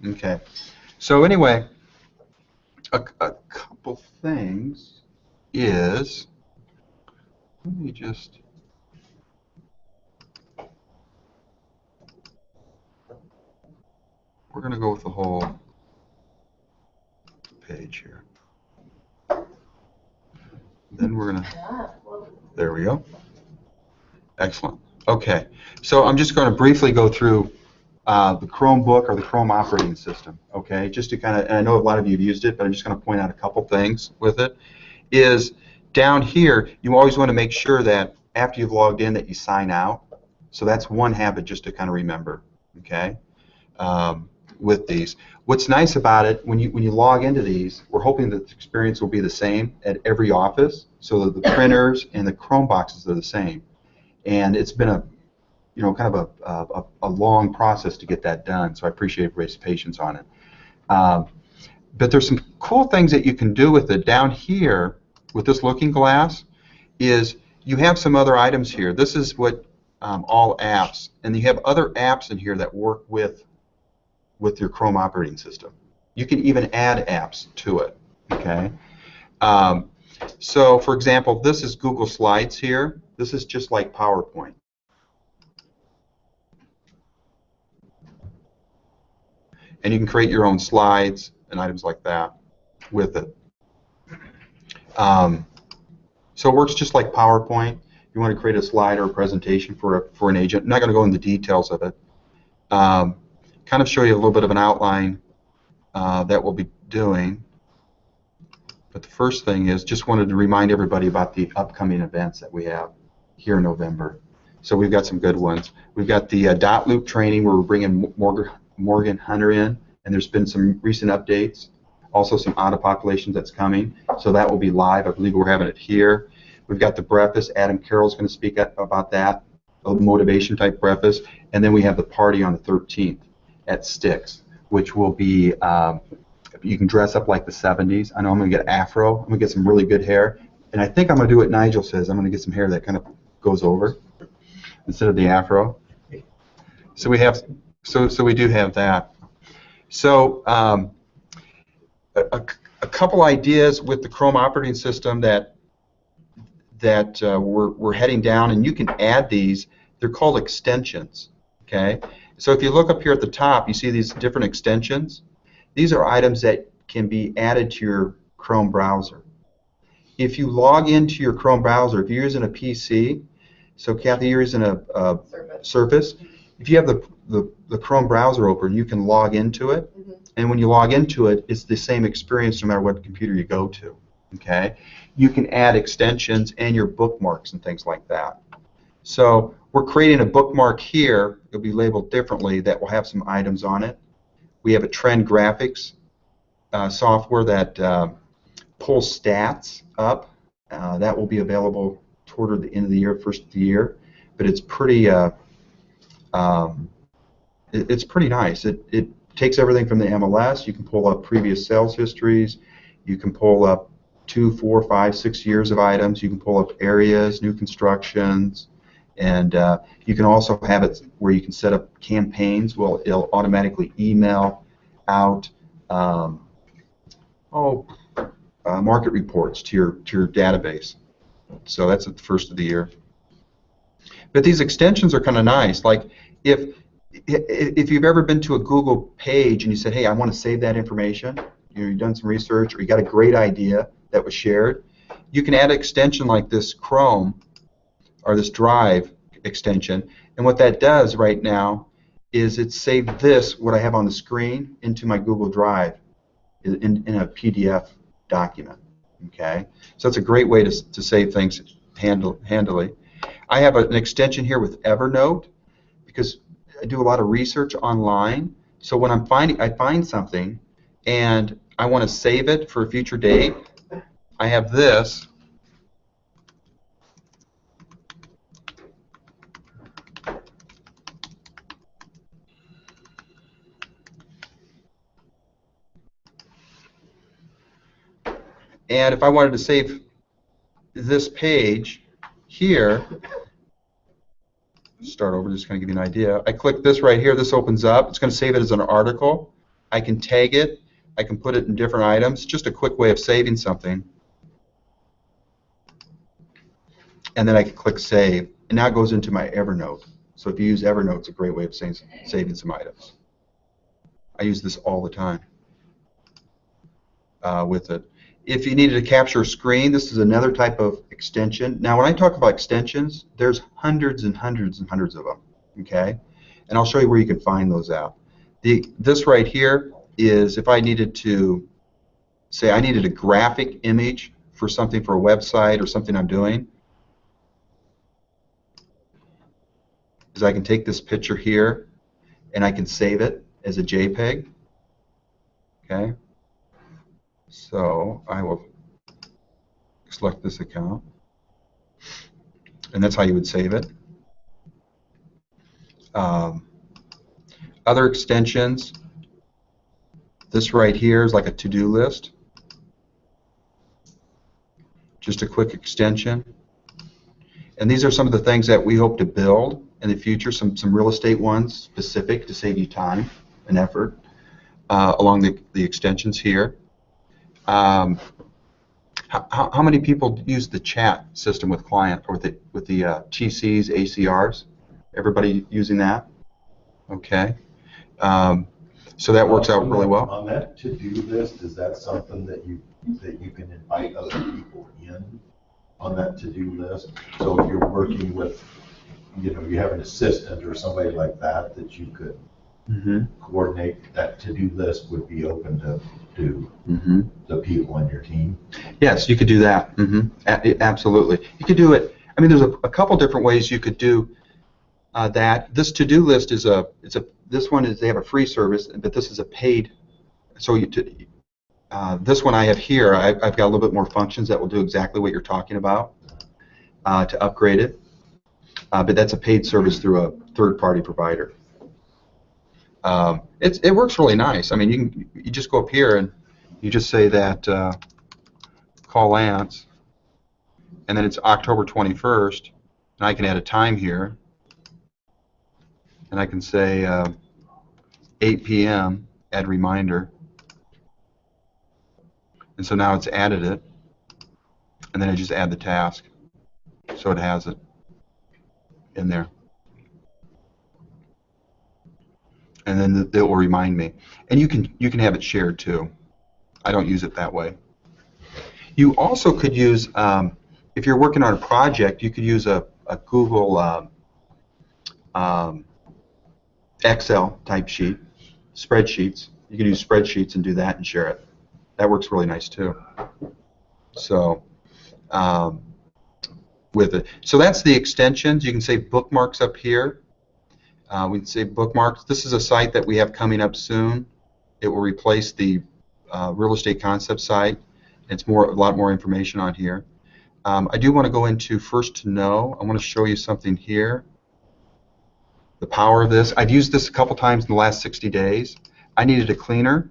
Okay. So anyway, a couple things is, let me just, we're going to go with the whole page here. Then we're going to, there we go. Excellent. Okay. So I'm just going to briefly go through the Chromebook or the Chrome operating system, okay? Just to kind of, and I know a lot of you have used it, but I'm just going to point out a couple things with it. Is down here, you always want to make sure that after you've logged in that you sign out. So that's one habit just to kind of remember, okay? With these. What's nice about it, when you log into these, we're hoping that the experience will be the same at every office, so that the printers and the Chrome boxes are the same. And it's been a, you know, kind of a long process to get that done, so I appreciate everybody's patience on it. But there's some cool things that you can do with it. Down here, with this looking glass, is you have some other items here. This is what all apps, and you have other apps in here that work with your Chrome operating system. You can even add apps to it, okay? So, for example, this is Google Slides here. This is just like PowerPoint. And you can create your own slides and items like that with it. So it works just like PowerPoint. You want to create a slide or a presentation for an agent. I'm not going to go into the details of it. Kind of show you a little bit of an outline that we'll be doing. But the first thing is, just wanted to remind everybody about the upcoming events that we have here in November. So we've got some good ones. We've got the dot loop training where we're bringing Morgan Hunter in, and there's been some recent updates. Also some auto populations that's coming, so that will be live. I believe we're having it here. We've got the breakfast. Adam Carroll's going to speak about that, a motivation type breakfast, and then we have the party on the 13th at Styx, which will be, you can dress up like the 70s. I know I'm going to get afro. I'm going to get some really good hair, and I think I'm going to do what Nigel says. I'm going to get some hair that kind of goes over instead of the afro. So we have, so we do have that. So a couple ideas with the Chrome operating system that we're heading down, and you can add these. They're called extensions. Okay. So if you look up here at the top, you see these different extensions. These are items that can be added to your Chrome browser. If you log into your Chrome browser, if you're using a PC, so Kathy, you're using a Surface. If you have the Chrome browser open, you can log into it, and when you log into it, it's the same experience no matter what computer you go to. Okay, you can add extensions and your bookmarks and things like that. So we're creating a bookmark here. It'll be labeled differently that will have some items on it. We have a trend graphics software that pulls stats up. That will be available toward the end of the year, first of the year, but it's pretty it's pretty nice. It takes everything from the MLS. You can pull up previous sales histories. You can pull up 2, 4, 5, 6 years of items. You can pull up areas, new constructions, and you can also have it where you can set up campaigns. Well, it'll automatically email out market reports to your database. So that's at the first of the year. But these extensions are kind of nice. Like if you've ever been to a Google page and you said, hey, I want to save that information, you've done some research or you got a great idea that was shared, you can add an extension like this Chrome or this Drive extension, and what that does right now is it saved this, what I have on the screen, into my Google Drive in a PDF document. Okay, so it's a great way to save things handily. I have an extension here with Evernote because I do a lot of research online. So when I find something and I want to save it for a future date, I have this. And if I wanted to save this page here, start over, just going to give you an idea. I click this right here, this opens up. It's going to save it as an article. I can tag it. I can put it in different items. Just a quick way of saving something. And then I can click Save. And now it goes into my Evernote. So if you use Evernote, it's a great way of saving some items. I use this all the time with it. If you needed to capture a screen, this is another type of extension. Now, when I talk about extensions, there's hundreds and hundreds and hundreds of them, okay? And I'll show you where you can find those out. This right here is if I needed to, say I needed a graphic image for something for a website or something I'm doing, is I can take this picture here and I can save it as a JPEG, okay? So I will select this account, and that's how you would save it. Other extensions, this right here is like a to-do list. Just a quick extension. And these are some of the things that we hope to build in the future, some real estate ones specific to save you time and effort along the extensions here. How many people use the chat system with client or with the TCs, ACRs? Everybody using that? Okay. So that works out really well. On that to-do list, is that something that you can invite other people in on that to-do list? So if you're working with, you know, you have an assistant or somebody like that that you could coordinate, that to-do list would be open to the people on your team? Yes, you could do that. Absolutely. You could do it. I mean, there's a couple different ways you could do that. This to-do list is this one is, they have a free service, but this is a paid. So this one I have here, I've got a little bit more functions that will do exactly what you're talking about to upgrade it. But that's a paid service through a third-party provider. It works really nice. I mean, you just go up here and you just say that call Lance, and then it's October 21st, and I can add a time here, and I can say 8 p.m. add reminder, and so now it's added it, and then I just add the task, so it has it in there. And then it will remind me. And you can have it shared too. I don't use it that way. You also could use, if you're working on a project, you could use a Google Excel type sheet, spreadsheets. You can use spreadsheets and do that and share it. That works really nice too. So with it. So that's the extensions. You can save bookmarks up here. We can save bookmarks. This is a site that we have coming up soon. It will replace the real estate concept site. It's a lot more information on here. I do want to go into first to know. I want to show you something here. The power of this. I've used this a couple times in the last 60 days. I needed a cleaner.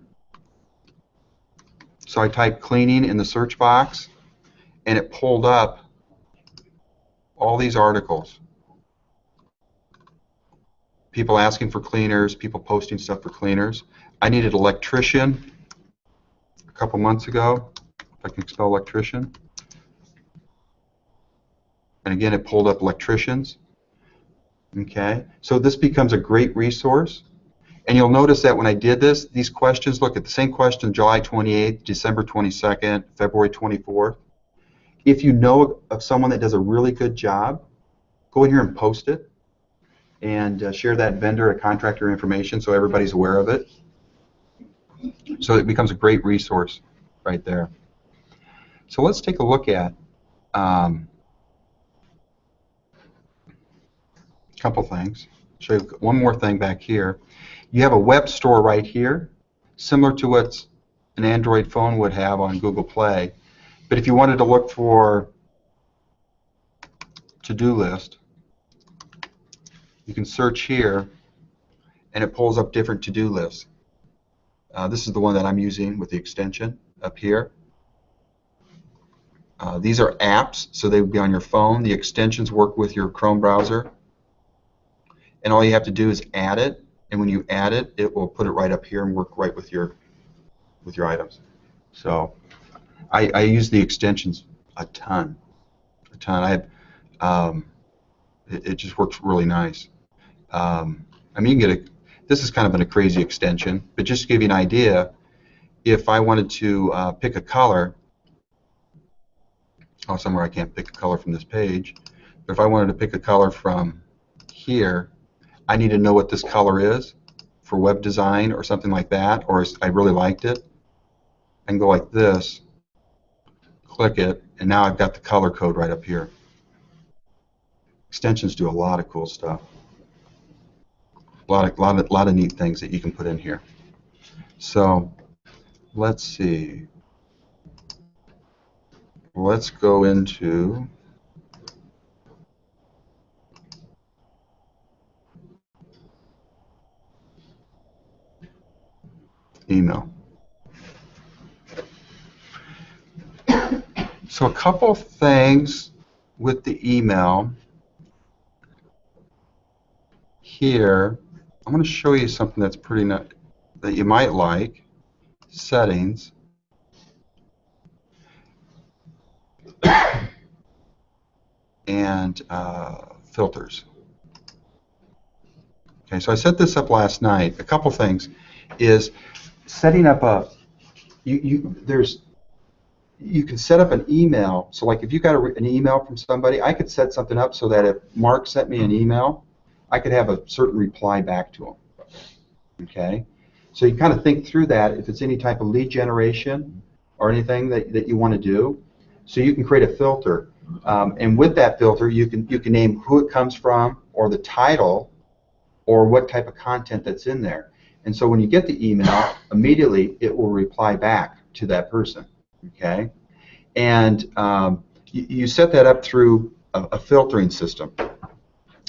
So I typed cleaning in the search box, and it pulled up all these articles. People asking for cleaners, people posting stuff for cleaners. I needed an electrician a couple months ago, if I can spell electrician. And again, it pulled up electricians. Okay, so this becomes a great resource. And you'll notice that when I did this, these questions, look at the same question, July 28th, December 22nd, February 24th. If you know of someone that does a really good job, go in here and post it. And share that vendor or contractor information so everybody's aware of it. So it becomes a great resource right there. So let's take a look at a couple things. Show you one more thing back here. You have a web store right here, similar to what an Android phone would have on Google Play. But if you wanted to look for to-do list, you can search here, and it pulls up different to-do lists. This is the one that I'm using with the extension up here. These are apps, so they would be on your phone. The extensions work with your Chrome browser. And all you have to do is add it, and when you add it, it will put it right up here and work right with your items. So I use the extensions a ton. I have, it just works really nice. I mean, you can get this is kind of a crazy extension, but just to give you an idea, if I wanted to pick a color, somewhere I can't pick a color from this page, but if I wanted to pick a color from here, I need to know what this color is for web design or something like that, or I really liked it. I can go like this, click it, and now I've got the color code right up here. Extensions do a lot of cool stuff. A lot of neat things that you can put in here. So let's see. Let's go into email. So a couple things with the email here. I'm going to show you something that's pretty that you might like. Settings. And filters. Okay, so I set this up last night. A couple things is setting up a you can set up an email. So like if you got an email from somebody, I could set something up so that if Mark sent me an email, I could have a certain reply back to him. Okay, so you kind of think through that if it's any type of lead generation or anything that you want to do. So you can create a filter, and with that filter, you can name who it comes from, or the title, or what type of content that's in there. And so when you get the email, immediately it will reply back to that person. Okay, and you set that up through a filtering system.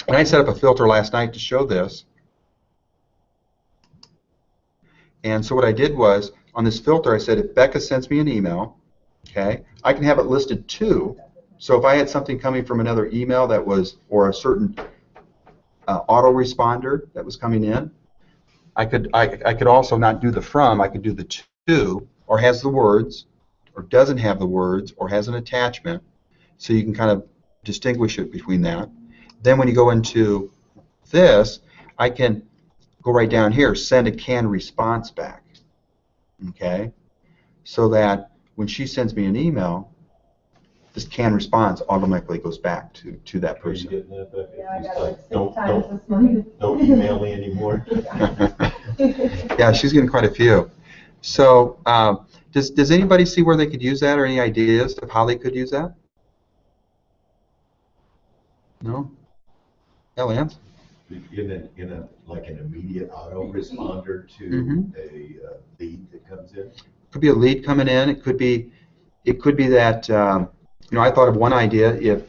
And I set up a filter last night to show this. And so what I did was, on this filter, I said if Becca sends me an email, okay, I can have it listed too. So if I had something coming from another email that was, or a certain autoresponder that was coming in, I could also not do the from, I could do the to, or has the words, or doesn't have the words, or has an attachment, so you can kind of distinguish it between that. Then when you go into this, I can go right down here, send a canned response back, okay, so that when she sends me an email, this canned response automatically goes back to that person. Are you getting that, Becca? Yeah, I He's got like, like 6 times this morning. don't email me anymore. Yeah, she's getting quite a few. So does anybody see where they could use that, or any ideas of how they could use that? No? Yeah, Lance? In a like an immediate autoresponder to Mhm. a lead that comes in. Could be a lead coming in. It could be that I thought of one idea.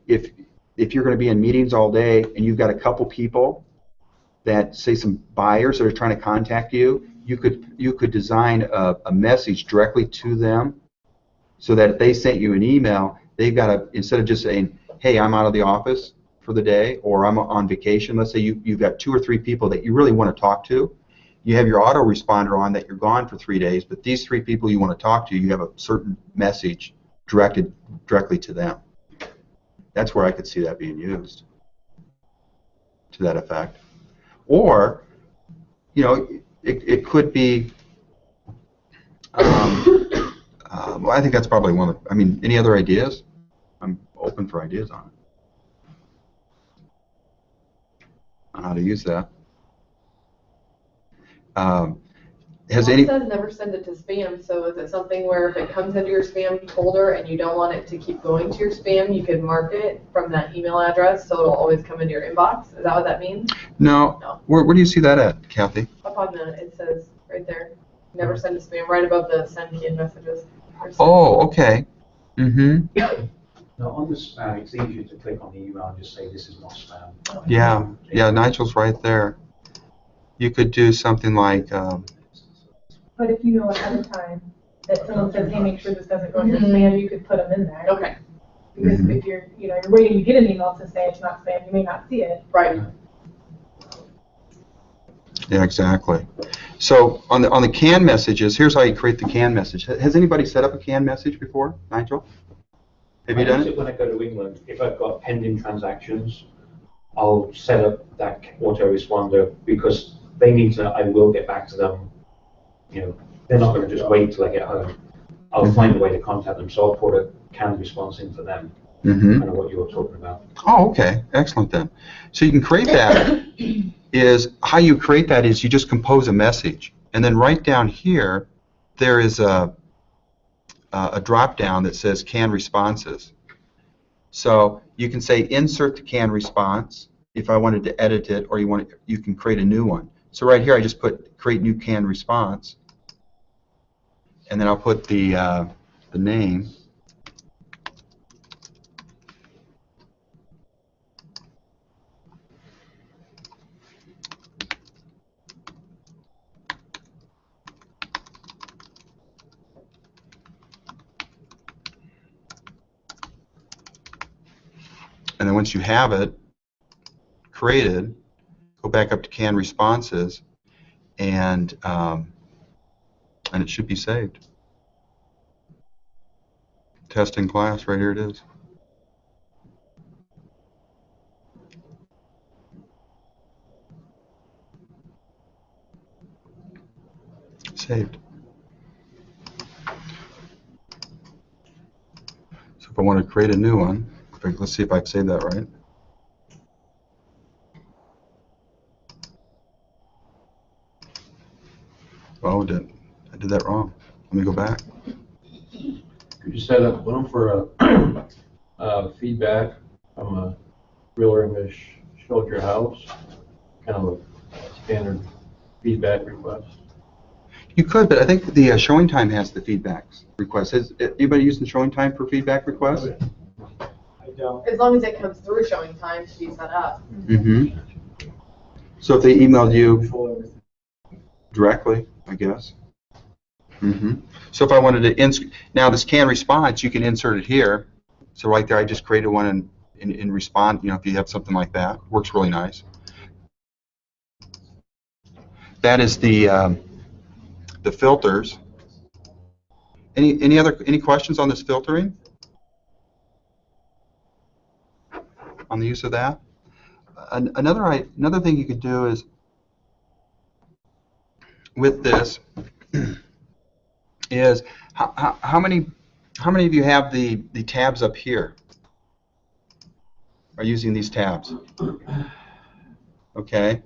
If you're going to be in meetings all day and you've got a couple people that, say, some buyers that are trying to contact you, you could design a message directly to them, so that if they sent you an email, they've got to, instead of just saying, hey, I'm out of the office for the day, or I'm on vacation, let's say you've got 2 or 3 people that you really want to talk to, you have your autoresponder on that you're gone for 3 days, but these 3 people you want to talk to, you have a certain message directed directly to them. That's where I could see that being used to that effect. Or, it could be, well, I think that's probably one of, any other ideas? I'm open for ideas on how to use that. Has Well, any? it says never send it to spam, so is it something where if it comes into your spam folder and you don't want it to keep going to your spam, you can mark it from that email address so it'll always come into your inbox? Is that what that means? No. No. Where do you see that at, Kathy? Up on it says right there, never send to spam, right above the send key and messages. Oh, okay. Mm-hmm. Now on the spam, it's easier to click on the email and just say this is not spam. Yeah, Nigel's right there. You could do something like, But if you know ahead of time that someone says, hey, make sure this doesn't go in your spam, you could put them in there. Okay, Because if you're waiting to get an email to say it's not spam, you may not see it. right. Yeah, exactly. So on the canned messages, here's how you create the canned message. Has anybody set up a canned message before, Nigel? Have you I done use it? When I go to England, if I've got pending transactions, I'll set up that autoresponder because they need to, I will get back to them. You know, they're not going to just wait till I get home. I'll find a way to contact them, so I'll put a canned response in for them, kind of what you were talking about. Oh, okay, excellent then. So you can create that. How you create that is you just compose a message, and then right down here, there is a drop down that says canned responses. So you can say insert the canned response if I wanted to edit it, or you can create a new one. So right here I just put create new canned response, and then I'll put the name. And then once you have it created, go back up to canned responses, and it should be saved. Testing class, right here it is. Saved. So if I want to create a new one, let's see if I've saved that right. Oh, I did that wrong. Let me go back. Could you set up one for feedback from a realtor English showed your house, kind of a standard feedback request? You could, but I think the showing time has the feedbacks request. Is anybody using showing time for feedback requests? I don't. As long as it comes through showing time to be set up. Mm-hmm. So if they emailed you directly, I guess. Mm-hmm. So if I wanted to now this canned response, you can insert it here. So right there, I just created one in respond. If you have something like that, works really nice. That is the filters. Any questions on this filtering? On the use of that? Another thing you could do is with this is how many of you have the tabs up here? Are using these tabs? Okay.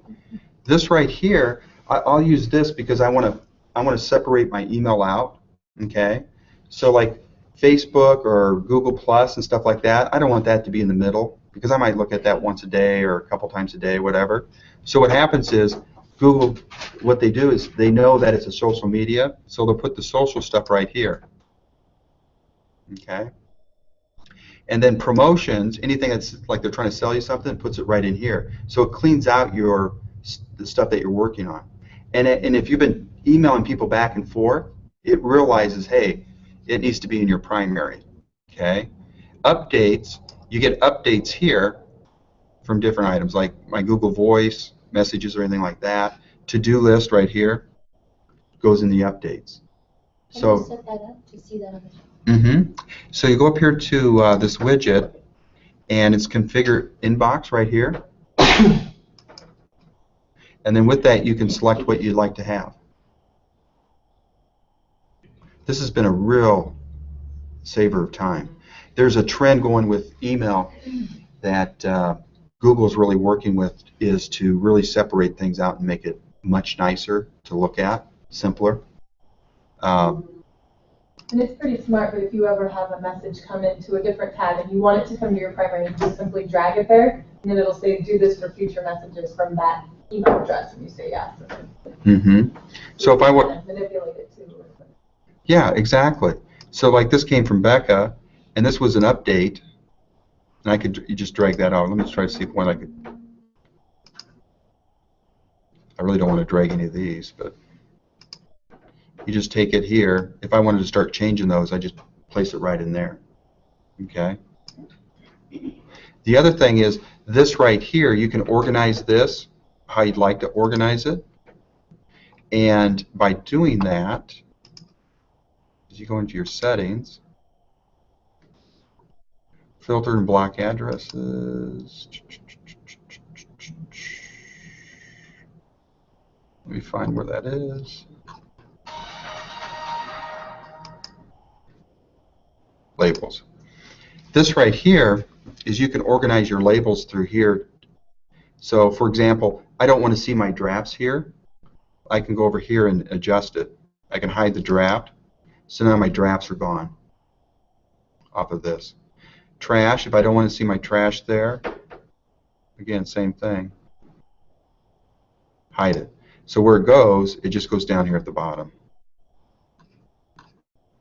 This right here, I'll use this because I want to separate my email out. Okay. So like Facebook or Google Plus and stuff like that, I don't want that to be in the middle because I might look at that once a day or a couple times a day, whatever. So what happens is Google, what they do is they know that it's a social media, so they'll put the social stuff right here. Okay. And then promotions, anything that's like they're trying to sell you something, puts it right in here. So it cleans out the stuff that you're working on. And if you've been emailing people back and forth, it realizes, hey, it needs to be in your primary. Okay. Updates, you get updates here from different items like my Google Voice, messages or anything like that. To-do list right here goes in the updates. Can So you set that up to see that on the top? So you go up here to this widget, and it's configure inbox right here. And then with that, you can select what you'd like to have. This has been a real saver of time. There's a trend going with email that Google's really working with is to really separate things out and make it much nicer to look at, simpler. And it's pretty smart, but if you ever have a message come into a different tab and you want it to come to your primary, you just simply drag it there, and then it'll say, do this for future messages from that email address, and you say yes. So if I would manipulate it too. Yeah, exactly. So like this came from Becca, and this was an update, and you just drag that out. Let me just try to see if one I could. I really don't want to drag any of these, but you just take it here. If I wanted to start changing those, I just place it right in there. Okay. The other thing is this right here. You can organize this how you'd like to organize it. And by doing that, as you go into your settings, filter and block addresses. Let me find where that is. Labels. This right here is you can organize your labels through here. So, for example, I don't want to see my drafts here. I can go over here and adjust it. I can hide the draft. So now my drafts are gone off of this. Trash, if I don't want to see my trash there, again, same thing. Hide it. So where it just goes down here at the bottom.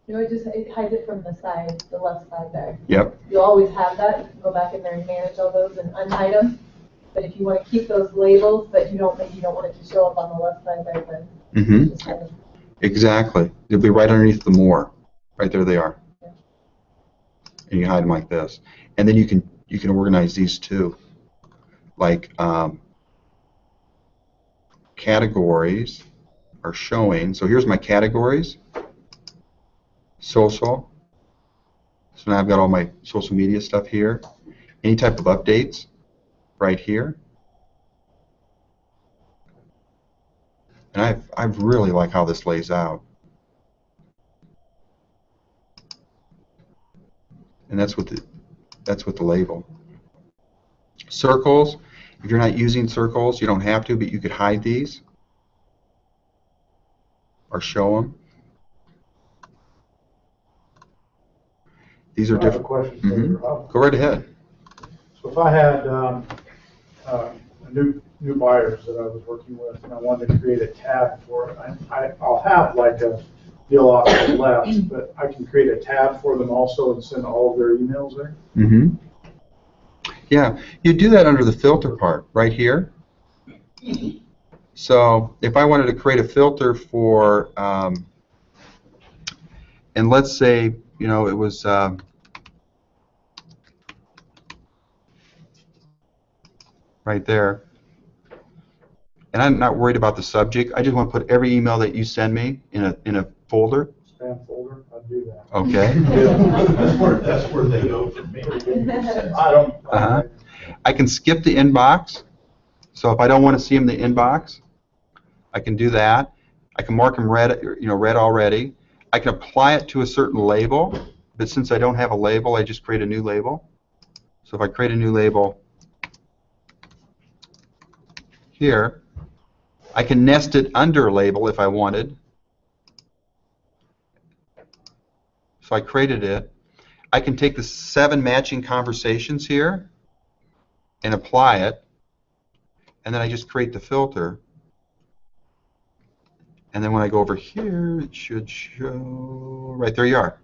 You know, it hides it from the side, the left side there. Yep. You'll always have that. You can go back in there and manage all those and unhide them. But if you want to keep those labels, but you don't want it to show up on the left side there, then just hide them. Exactly. They'll be right underneath the more. Right there they are. Yeah. And you hide them like this. And then you can organize these too. Like categories are showing. So here's my categories. Social. So now I've got all my social media stuff here. Any type of updates right here. And I really like how this lays out. And that's with the label. Circles. If you're not using circles, you don't have to, but you could hide these or show them. These are I have a different. question for you, Rob. Go right ahead. So if I had new buyers that I was working with and I wanted to create a tab for it, I'll have like a deal off to the left, but I can create a tab for them also and send all of their emails there? Yeah, you do that under the filter part right here. So if I wanted to create a filter for, and let's say, you know, it was right there, and I'm not worried about the subject. I just want to put every email that you send me in a folder. Spam folder, I'd do that. Okay. That's where they go from me. I don't. I can skip the inbox. So if I don't want to see them in the inbox, I can do that. I can mark them red, read already. I can apply it to a certain label, but since I don't have a label, I just create a new label. So if I create a new label here, I can nest it under a label if I wanted. So I created it. I can take the 7 matching conversations here and apply it, and then I just create the filter. And then when I go over here, it should show, right there you are.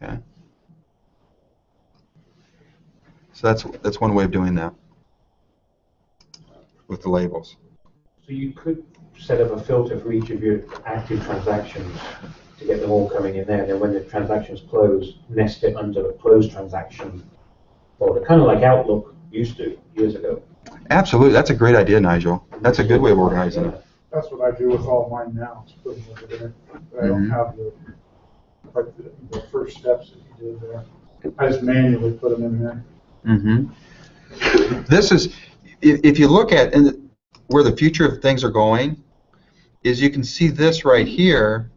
Okay. So that's one way of doing that with the labels. So you could set up a filter for each of your active transactions to get them all coming in there, and then when the transactions close, nest it under the closed transaction folder, kind of like Outlook used to years ago. Absolutely, that's a great idea, Nigel. That's a good way of organizing it. That's what I do with all mine now. It's put them over there. But I don't have the first steps that you did there. I just manually put them in there. This is, if you look at where the future of things are going, is you can see this right here.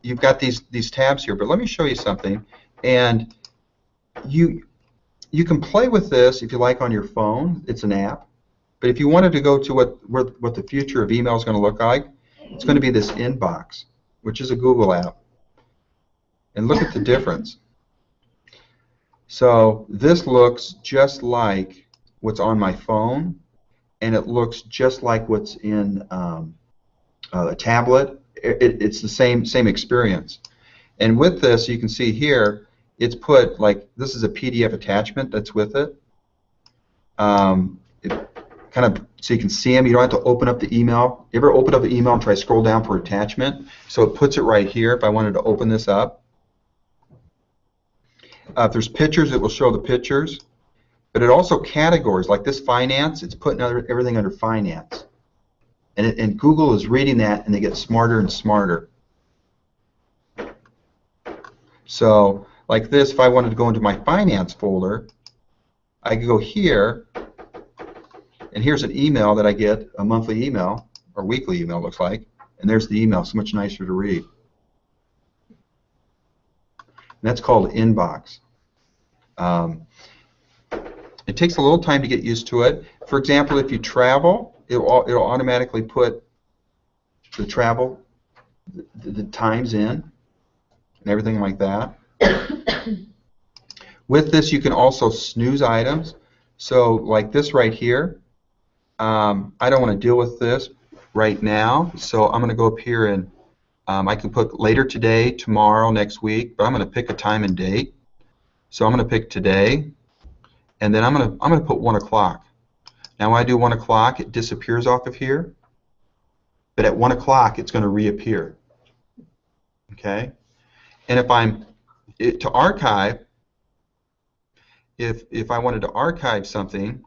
You've got these tabs here, but let me show you something. And you can play with this if you like on your phone. It's an app. But if you wanted to go to what the future of email is going to look like, it's going to be this inbox, which is a Google app. And look at the difference. So this looks just like what's on my phone, and it looks just like what's in a tablet. It's the same experience. And with this, you can see here, it's put like this is a PDF attachment that's with it. So you can see them. You don't have to open up the email. You ever open up the email and try to scroll down for attachment? So it puts it right here if I wanted to open this up. If there's pictures, it will show the pictures. But it also categories, like this finance, it's putting everything under finance. and Google is reading that, and they get smarter and smarter. So, like this, if I wanted to go into my finance folder, I could go here, and here's an email that I get, a monthly email, or weekly email, looks like, and there's the email, so much nicer to read. And that's called inbox. It takes a little time to get used to it. For example, if you travel, it'll automatically put the travel, the times in, and everything like that. With this, you can also snooze items. So, like this right here, I don't want to deal with this right now, so I'm going to go up here and I can put later today, tomorrow, next week, but I'm going to pick a time and date. So I'm going to pick today, and then I'm going to put 1 o'clock. Now when I do 1 o'clock, it disappears off of here, but at 1 o'clock it's going to reappear. Okay? And if I'm to archive, if I wanted to archive something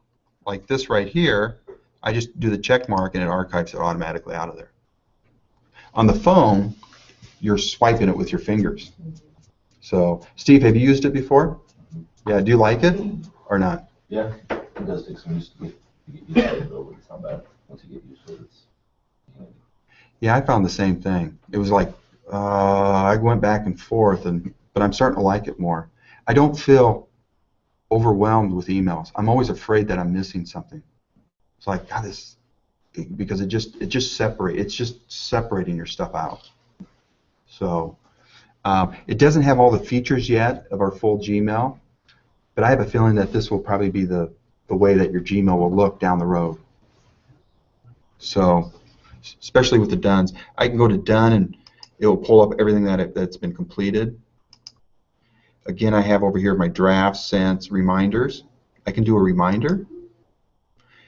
like this right here, I just do the check mark and it archives it automatically out of there. On the phone, you're swiping it with your fingers. So, Steve, have you used it before? Yeah, do you like it or not? Yeah, it does take some used to get used to it, though, but it's not bad. Once you get used to it, it's handy. Yeah, I found the same thing. It was like I went back and forth, but I'm starting to like it more. I don't feel overwhelmed with emails. I'm always afraid that I'm missing something. It's like, God, this, because it's just separating your stuff out. So it doesn't have all the features yet of our full Gmail, but I have a feeling that this will probably be the way that your Gmail will look down the road. So, especially with the dones, I can go to done and it will pull up everything that's been completed. Again, I have over here my drafts, sents, reminders. I can do a reminder.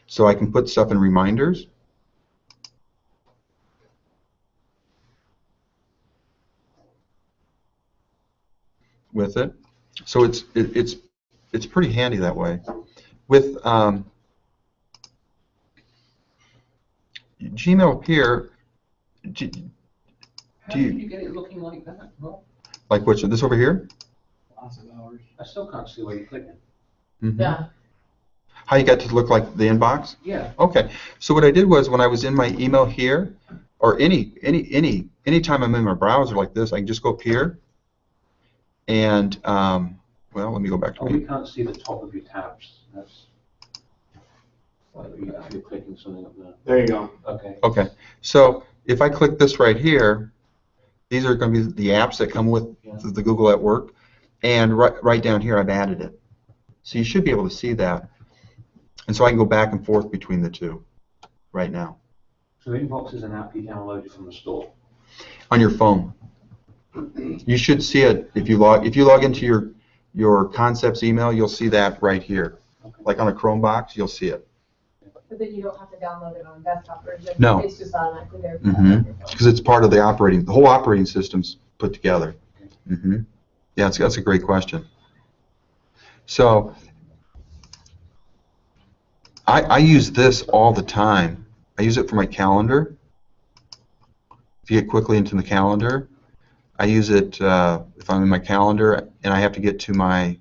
So I can put stuff in reminders. With it. So it's pretty handy that way. With Gmail up here, How do you get it looking like that? Well, like which, this over here? Lots of hours. I still can't see where you're clicking. Mm-hmm. Yeah. How you got to look like the inbox? Yeah. Okay. So what I did was when I was in my email here, or any time I'm in my browser like this, I can just go up here and well, let me go back to Oh, me. we can't see the top of your tabs. That's like if you're clicking something up there. There you go. Okay. Okay. So if I click this right here, these are going to be the apps that come with the Google at Work, and right down here I've added it. So you should be able to see that. And so I can go back and forth between the two right now. So Inbox is an app you downloaded from the store. On your phone. You should see it if you log into your Concepts email, you'll see that right here. Okay. Like on a Chrome box, you'll see it. But then you don't have to download it on a desktop version. No. It's just automatically there. Because it's part of the whole operating system's put together. Yeah, that's a great question. So I use this all the time. I use it for my calendar. If you get quickly into the calendar, I use it if I'm in my calendar and I have to get to my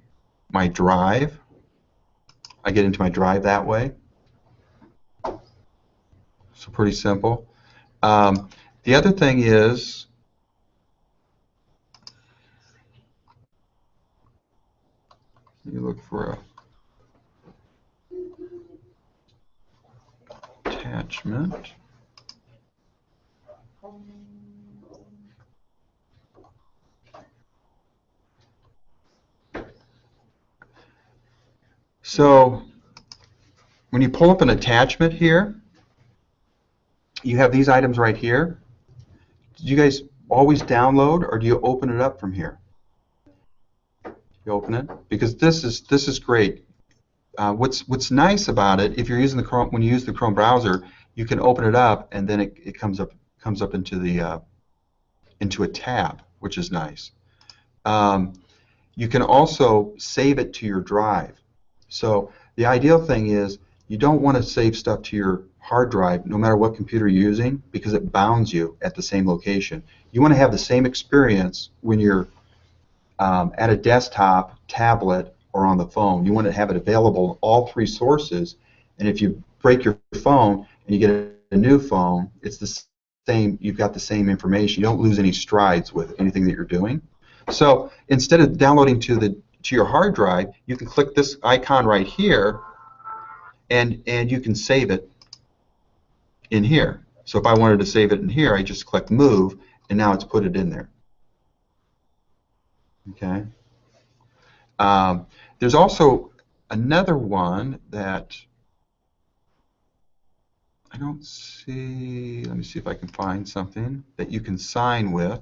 drive. I get into my drive that way. So pretty simple. The other thing is, you look for a attachment. So when you pull up an attachment here, you have these items right here. Do you guys always download, or do you open it up from here? You open it because this is great. What's nice about it, if you're using the Chrome, when you use the Chrome browser, you can open it up and then it comes up into the into a tab, which is nice. You can also save it to your drive. So the ideal thing is you don't want to save stuff to your hard drive, no matter what computer you're using, because it bounds you at the same location. You want to have the same experience when you're at a desktop, tablet, or on the phone. You want to have it available in all three sources, and if you break your phone and you get a new phone, it's the same, you've got the same information. You don't lose any strides with anything that you're doing. So instead of downloading to your hard drive, you can click this icon right here, and you can save it in here. So if I wanted to save it in here, I just click Move, and now it's put it in there. Okay. There's also another one that I don't see. Let me see if I can find something that you can sign with.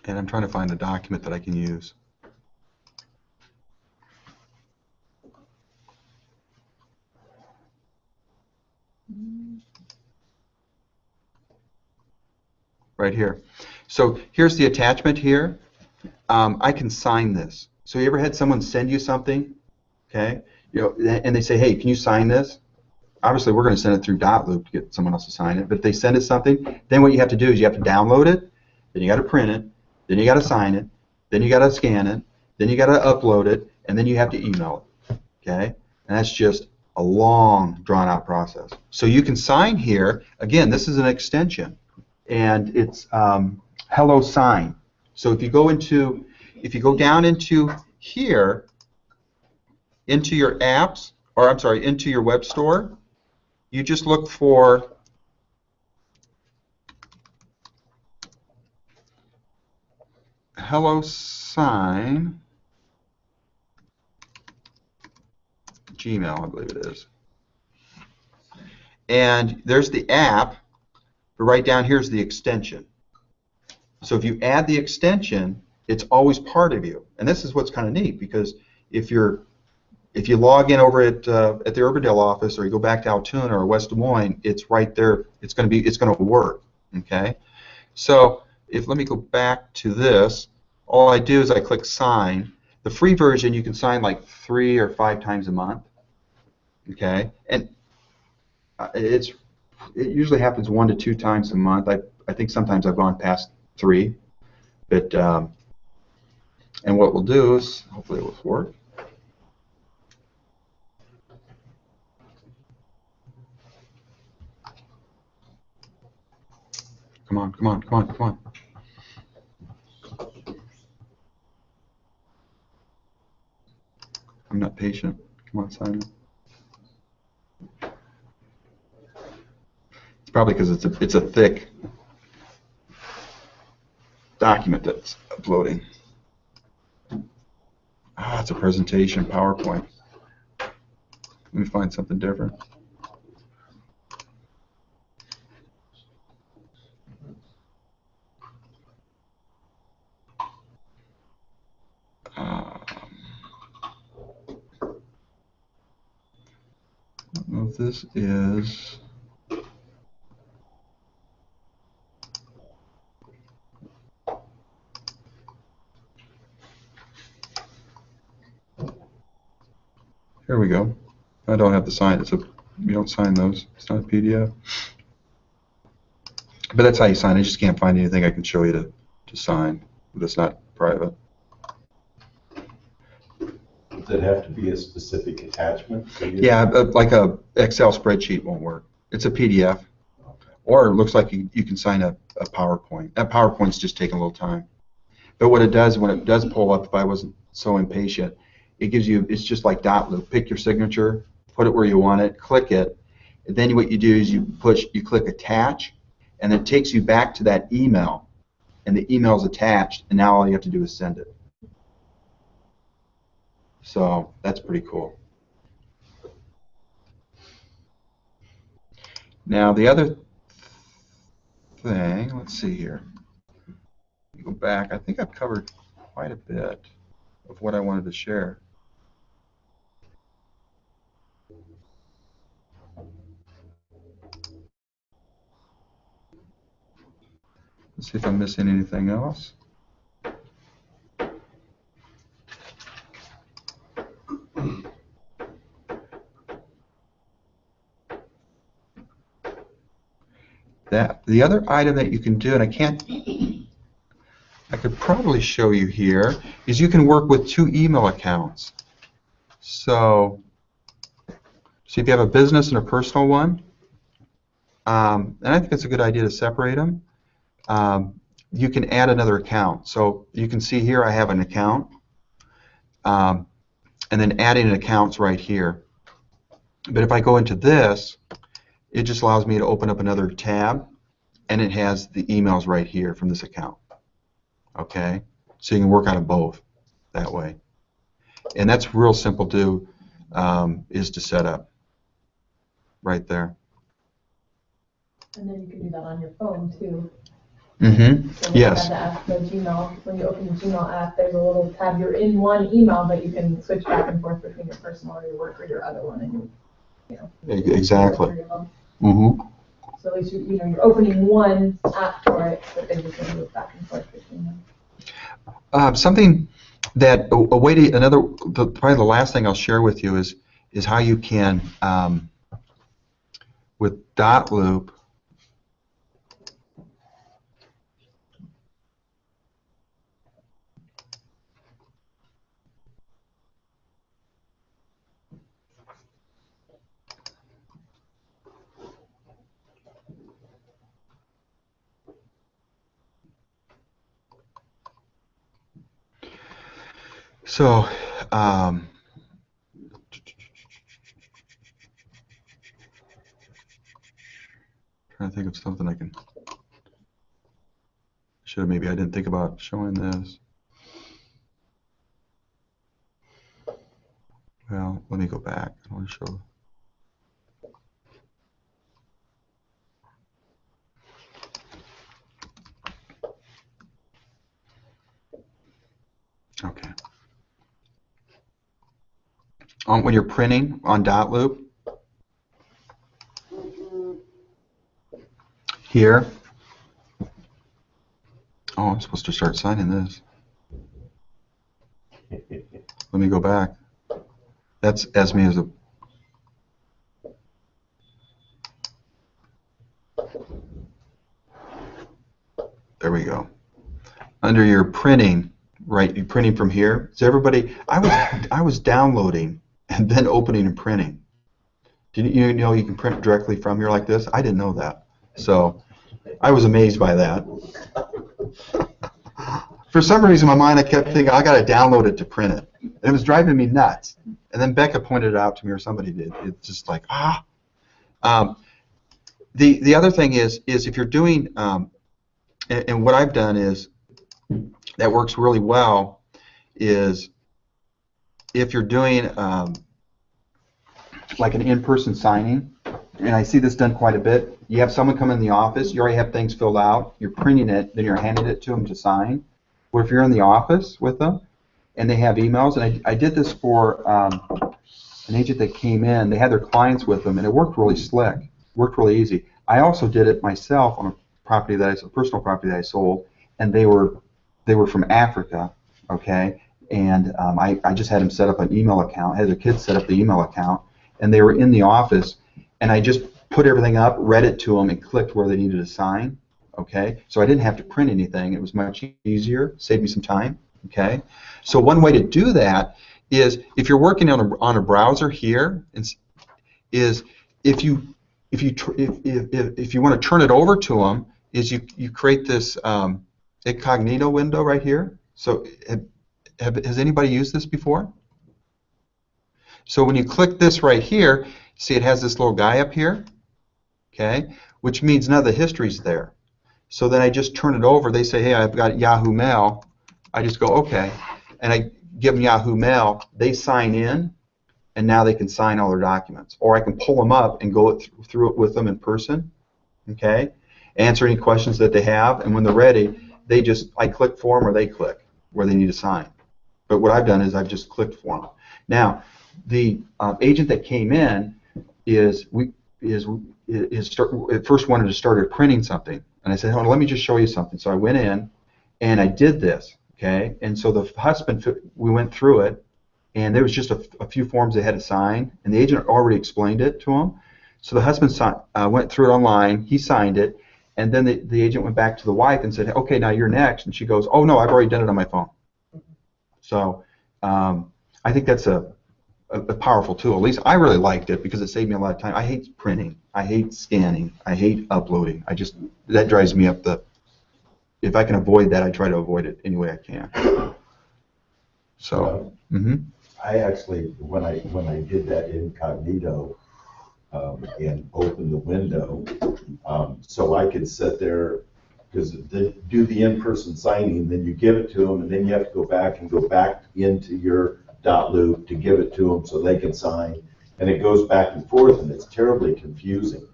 And I'm trying to find a document that I can use. Right here. So here's the attachment here. I can sign this. So you ever had someone send you something, okay? And they say, hey, can you sign this? Obviously, we're going to send it through Dotloop to get someone else to sign it. But if they send us something, then what you have to do is you have to download it, then you got to print it, then you got to sign it, then you got to scan it, then you got to upload it, and then you have to email it. Okay? And that's just a long, drawn-out process. So you can sign here. Again, this is an extension, and it's Hello Sign. So if you go down into here, into your apps, or I'm sorry, into your web store, you just look for Hello Sign Gmail, I believe it is. And there's the app, but right down here is the extension. So if you add the extension, it's always part of you. And this is what's kind of neat, because if you log in over at the Urbandale office, or you go back to Altoona or West Des Moines, it's right there. It's going to work. Okay. So let me go back to this. All I do is I click sign. The free version you can sign like 3 or 5 times a month. Okay. And it usually happens 1 to 2 times a month. I think sometimes I've gone past 3. But and what we'll do is, hopefully it will work. Come on, come on, come on, come on. I'm not patient. Come on, sign in. It's probably because it's a thick document that's uploading. Ah, it's a presentation, PowerPoint. Let me find something different. I don't know if this is. Here we go. I don't have to sign it. You don't sign those. It's not a PDF. But that's how you sign. I just can't find anything I can show you to sign that's not private. Does it have to be a specific attachment? Yeah, like a Excel spreadsheet won't work. It's a PDF. Or it looks like you can sign a PowerPoint. That PowerPoint's just taking a little time. But what it does, when it does pull up, if I wasn't so impatient, it gives you, it's just like Dotloop. Pick your signature, put it where you want it, click it, and then what you do is you click attach, and it takes you back to that email, and the email's attached, and now all you have to do is send it. So that's pretty cool. Now the other thing, let's see here. Let me go back. I think I've covered quite a bit of what I wanted to share. Let's see if I'm missing anything else. The other item that you can do, and I could probably show you here, is you can work with 2 email accounts. So if you have a business and a personal one, and I think it's a good idea to separate them, you can add another account. So you can see here I have an account, and then adding an account's right here. But if I go into this, it just allows me to open up another tab, and it has the emails right here from this account. Okay, so you can work on them both that way, and that's real simple to is to set up right there. And then you can do that on your phone too. Mm-hmm. So when you Yes. have the app, the Gmail, when you open the Gmail app, there's a little tab. You're in one email, but you can switch back and forth between your personal or your work or your other one, and Exactly. three of them. Mm-hmm. So at least you're opening one app for it, but they just can move back and forth between them. Something that probably the last thing I'll share with you is how you can with dot loop. So, trying to think of something I can. Maybe I didn't think about showing this. Well, let me go back. I want to show. Okay. When you're printing on dot loop, here. Oh, I'm supposed to start signing this. Let me go back. That's as me as a. There we go. Under your printing, right? You're printing from here. So everybody, I was downloading and then opening and printing. Did you know you can print directly from here like this? I didn't know that. So I was amazed by that. For some reason, in my mind, I kept thinking, I got to download it to print it. And it was driving me nuts. And then Becca pointed it out to me, or somebody did. It's just like, The other thing is if you're doing, and what I've done is, that works really well, is if you're doing like an in-person signing, and I see this done quite a bit, you have someone come in the office, you already have things filled out, you're printing it, then you're handing it to them to sign. Or if you're in the office with them, and they have emails, and I did this for an agent that came in, they had their clients with them, and it worked really slick, worked really easy. I also did it myself on a personal property that I sold, and they were from Africa, okay, and I just had them set up an email account, had their kids set up the email account, and they were in the office, and I just put everything up, read it to them, and clicked where they needed to sign, okay, so I didn't have to print anything. It was much easier, saved me some time, okay. So one way to do that is, if you're working on a browser here, is if you want to turn it over to them, is you create this incognito window right here. So has anybody used this before? So when you click this right here, see it has this little guy up here, okay, which means none of the history's there. So then I just turn it over. They say, hey, I've got Yahoo Mail. I just go, okay, and I give them Yahoo Mail. They sign in, and now they can sign all their documents. Or I can pull them up and go through it with them in person, okay, answer any questions that they have, and when they're ready, I click for them, or they click where they need to sign. But what I've done is I've just clicked for them. Now, the agent that came in first wanted to start printing something, And I said, hold on, let me just show you something. So I went in and I did this, okay? And so the husband, we went through it, and there was just a few forms they had to sign, and the agent already explained it to him. So the husband went through it online, he signed it, and then the agent went back to the wife and said, okay, now you're next. And she goes, oh, no, I've already done it on my phone. So I think that's a powerful tool. At least I really liked it because it saved me a lot of time. I hate printing. I hate scanning. I hate uploading. That drives me up the... If I can avoid that, I try to avoid it any way I can. So, I actually, when I did that incognito and opened the window, so I could sit there, because they do the in-person signing, then you give it to them, and then you have to go back into your dot loop to give it to them so they can sign, and it goes back and forth, and it's terribly confusing.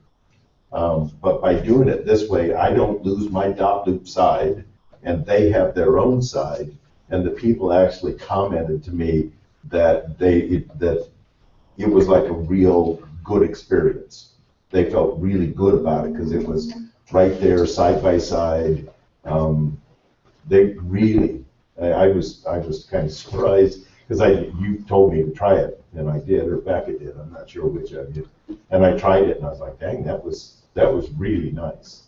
But by doing it this way, I don't lose my dot loop side, and they have their own side, and the people actually commented to me that it was like a real good experience. They felt really good about it because it was right there, side by side. They really, I was kind of surprised because you told me to try it, and I did, or Becca did. I'm not sure which of you. And I tried it, and I was like, dang, that was really nice.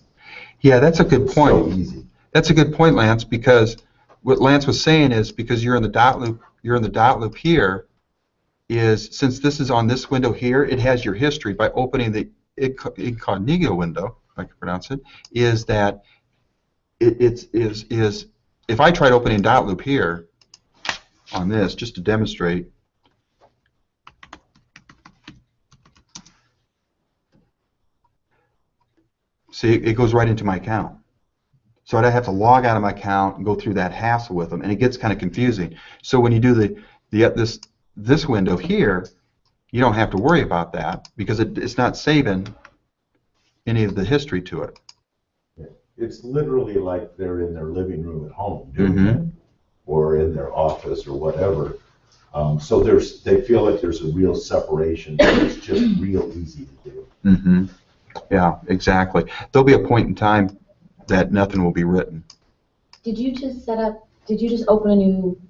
Yeah, that's a good point. So easy. That's a good point, Lance, because what Lance was saying is because you're in the dot loop here, is since this is on this window here, it has your history. By opening the incognito window, if I can pronounce it, is that is if I tried opening dot loop here on this, just to demonstrate, see, it goes right into my account. So I'd have to log out of my account and go through that hassle with them, and it gets kind of confusing. So when you do this window here, you don't have to worry about that because it's not saving any of the history to it. It's literally like they're in their living room at home doing it, or in their office or whatever. So they feel like there's a real separation. It's just real easy to do. Yeah, exactly. There'll be a point in time that nothing will be written. Did you just open a new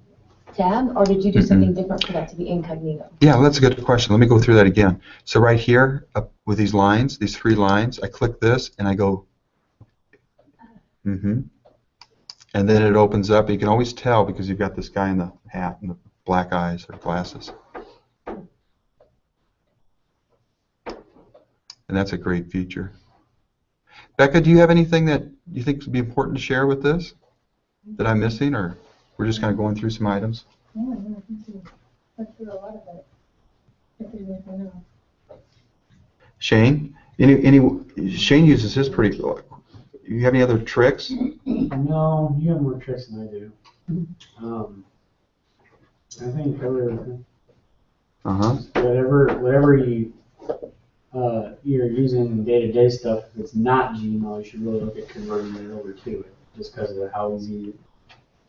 tab, or did you do something different for that to be incognito? Yeah, well, that's a good question. Let me go through that again. So right here, up with these lines, these 3 lines, I click this and I go, and then it opens up. You can always tell because you've got this guy in the hat and the black eyes or glasses. And that's a great feature. Becca, do you have anything that you think would be important to share with this that I'm missing, or we're just kind of going through some items? Yeah, I think we went through a lot of it. If there's anything else. Shane? Shane uses his pretty... You have any other tricks? No, you have more tricks than I do. I think you covered everything. Whatever you're using day-to-day stuff, if it's not Gmail, you should really look at converting it over to it, just because of how easy it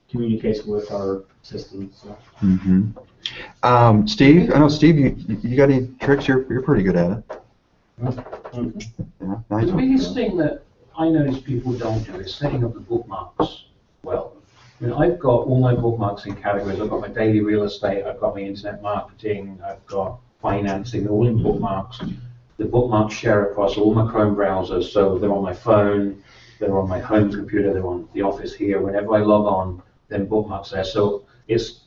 communicates with our system. So. Steve, I know Steve, you got any tricks? You're pretty good at it. Yeah, nice. The biggest thing that I notice people don't do is setting up the bookmarks well. I mean, I've got all my bookmarks in categories. I've got my daily real estate, I've got my internet marketing, I've got financing, all in bookmarks. The bookmarks share across all my Chrome browsers, so they're on my phone, they're on my home computer, they're on the office here. Whenever I log on, then bookmarks there. So it's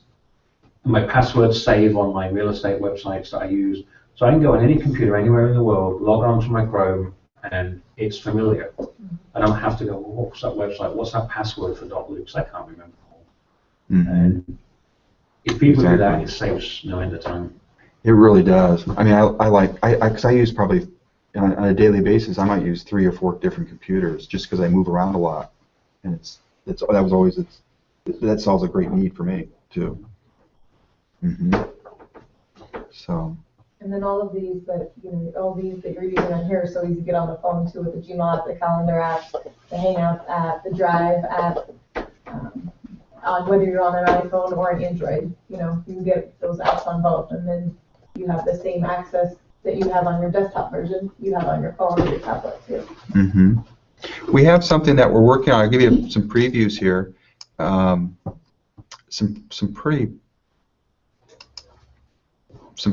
my passwords save on my real estate websites that I use. So I can go on any computer anywhere in the world, log on to my Chrome, and it's familiar. I don't have to go, well, what's that website? What's that password for .loops? I can't remember. And if people do that, it saves no end of time. It really does. I mean, because I use probably on a daily basis, I might use 3 or 4 different computers just because I move around a lot, and that solves a great need for me too. So. And then all of these that you're using on here are so easy to get on the phone too, with the Gmail app, the calendar app, the Hangouts app, the Drive app. On whether you're on an iPhone or an Android, you can get those apps on both, and then you have the same access that you have on your desktop version, you have on your phone or your tablet too. We have something that we're working on. I'll give you some previews here. Some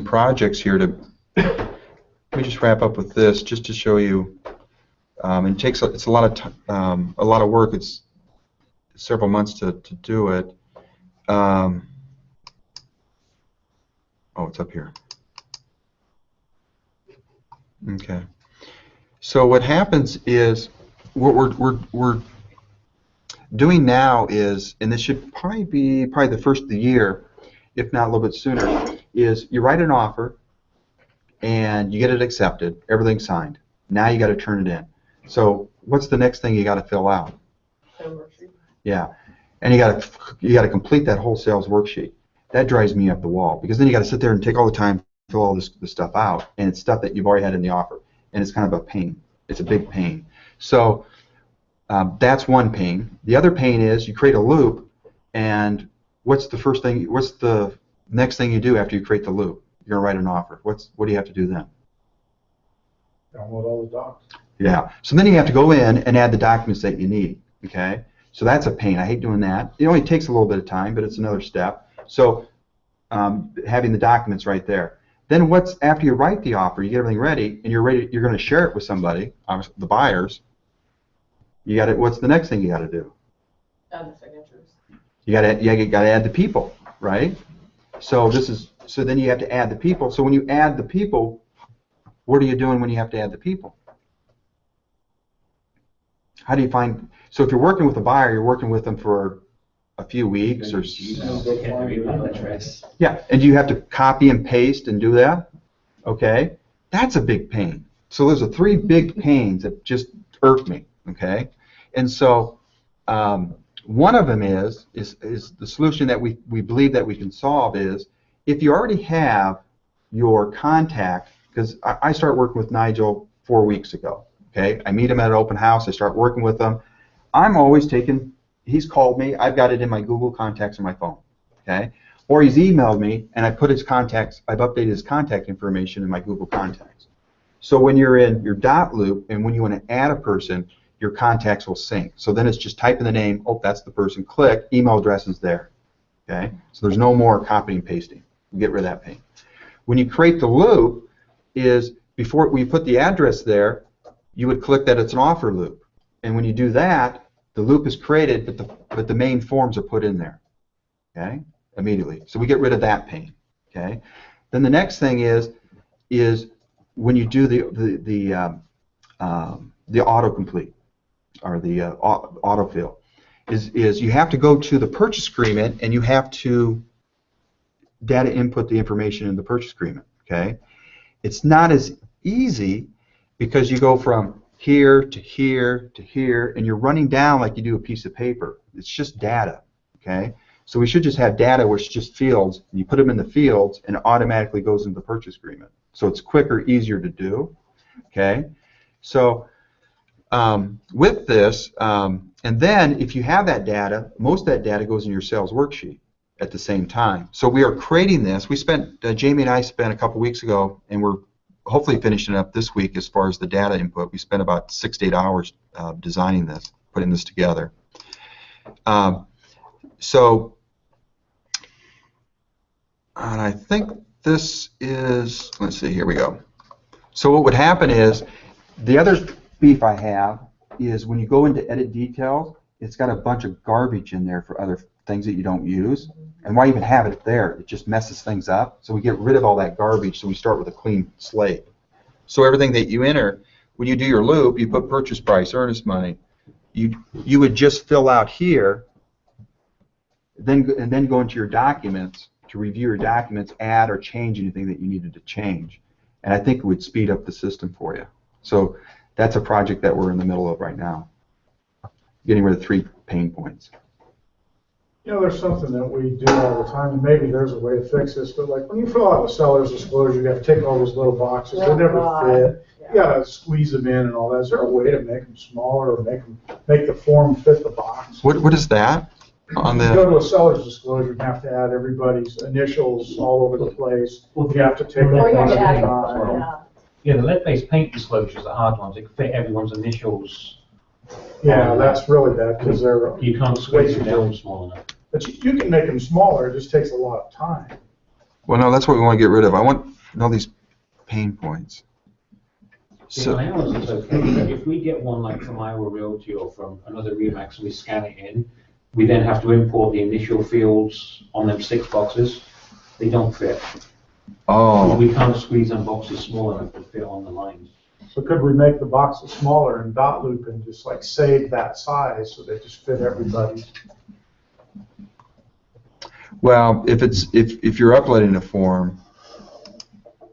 projects here to. Let me just wrap up with this, just to show you. It's a lot of work. It's several months to do it. Oh, it's up here. Okay. So what happens is, what we're doing now is, and this should probably be the first of the year, if not a little bit sooner, is you write an offer and you get it accepted, everything's signed. Now you got to turn it in. So what's the next thing you got to fill out? Yeah, and you got to complete that whole sales worksheet. That drives me up the wall, because then you got to sit there and take all the time to fill all this stuff out, and it's stuff that you've already had in the offer, and it's kind of a pain. It's a big pain. So that's one pain. The other pain is you create a loop, and what's the next thing you do after you create the loop? You're gonna write an offer. What do you have to do then? Download all the docs. Yeah. So then you have to go in and add the documents that you need. Okay. So that's a pain. I hate doing that. It only takes a little bit of time, but it's another step. So having the documents right there. Then after you write the offer, you get everything ready, and you're going to share it with somebody, the buyers. What's the next thing you got to do? Add the signatures. You got to add the people, right? So then you have to add the people. So when you add the people, what are you doing when you have to add the people? How do you find? So if you're working with a buyer, you're working with them for a few weeks or. Yeah, and you have to copy and paste and do that. Okay, that's a big pain. So those are three big pains that just irk me. Okay, and so one of them is the solution that we believe that we can solve is, if you already have your contact, because I started working with Nigel 4 weeks ago. Okay, I meet him at an open house. I start working with him. I'm always he's called me. I've got it in my Google contacts on my phone. Okay, or he's emailed me, and I put his contacts. I've updated his contact information in my Google contacts. So when you're in your dot loop, and when you want to add a person, your contacts will sync. So then it's just type in the name. Oh, that's the person. Click. Email address is there. Okay, so there's no more copying and pasting. You get rid of that pain. When you create the loop, is before we put the address there, you would click that it's an offer loop, and when you do that, the loop is created, but the main forms are put in there. Okay, immediately. So we get rid of that pain. Okay. Then the next thing is when you do the autocomplete or the autofill, is you have to go to the purchase agreement and you have to data input the information in the purchase agreement. Okay. It's not as easy, because you go from here to here to here, and you're running down like you do a piece of paper. It's just data, okay? So we should just have data where it's just fields, and you put them in the fields, and it automatically goes into the purchase agreement. So it's quicker, easier to do, okay? So with this, and then if you have that data, most of that data goes in your sales worksheet at the same time. So we are creating this. Jamie and I spent a couple weeks ago, and we're hopefully finishing up this week as far as the data input. We spent about 6 to 8 hours designing this, putting this together. And I think this is, let's see, here we go. So what would happen is, the other beef I have is when you go into edit details, it's got a bunch of garbage in there for other things that you don't use. And why even have it there? It just messes things up. So we get rid of all that garbage, so we start with a clean slate. So everything that you enter, when you do your loop, you put purchase price, earnest money. You would just fill out here, and then go into your documents to review your documents, add or change anything that you needed to change. And I think it would speed up the system for you. So that's a project that we're in the middle of right now, getting rid of 3 pain points. You know, there's something that we do all the time, and maybe there's a way to fix this, but like when you fill out a seller's disclosure, you have to take all those little boxes. They never fit. You gotta squeeze them in and all that. Is there a way to make them smaller, or make the form fit the box? What is that? You go to a seller's disclosure and have to add everybody's initials all over the place. You have to take them one at a time. Yeah, the lead-based paint disclosures are hard ones. It can fit everyone's initials Yeah, that's really bad, because they're, You can't squeeze them down small enough. but you can make them smaller, it just takes a lot of time. Well, no, that's what we want to get rid of. I want all these pain points. So I know it's okay, but if we get one like from Iowa Realty or from another Remax and we scan it in, we then have to import the initial fields on them 6 boxes. They don't fit. Oh, We can't squeeze them boxes small enough to fit on the lines. So could we make the boxes smaller and dot loop and just like save that size so they just fit everybody? well, if you're uploading a form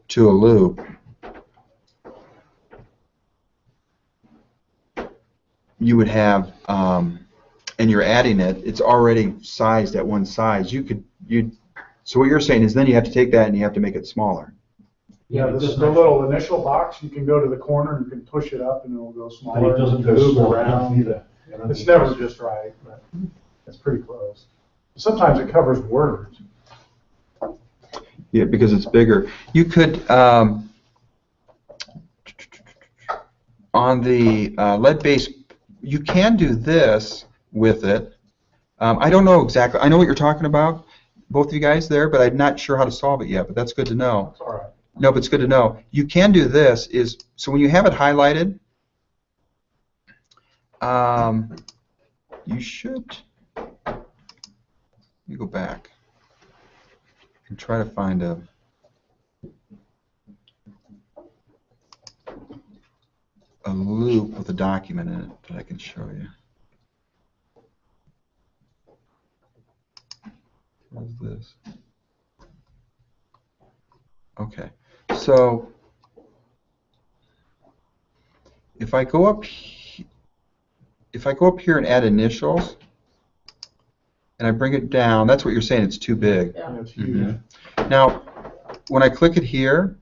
to a loop, you would have, and you're adding it, it's already sized at one size. So what you're saying is then you have to take that and you have to make it smaller. Yeah, this is the little initial box, you can go to the corner and you can push it up and it'll go But smaller. it doesn't go move small around. enough either. It's never just right, but it's pretty close. Sometimes it covers words. Yeah, because it's bigger. You could, on the lead-based, you can do this with it. I don't know exactly. I know what you're talking about, both of you guys there, but I'm not sure how to solve it yet, but that's good to know. It's all right. No, but it's good to know. You can do this, so when you have it highlighted, you should, let me go back and try to find a loop with a document in it that I can show you. What's this? Okay, so if I go up here and add initials, and I bring it down, that's what you're saying, it's too big. Yeah. And it's huge. Now, when I click it here,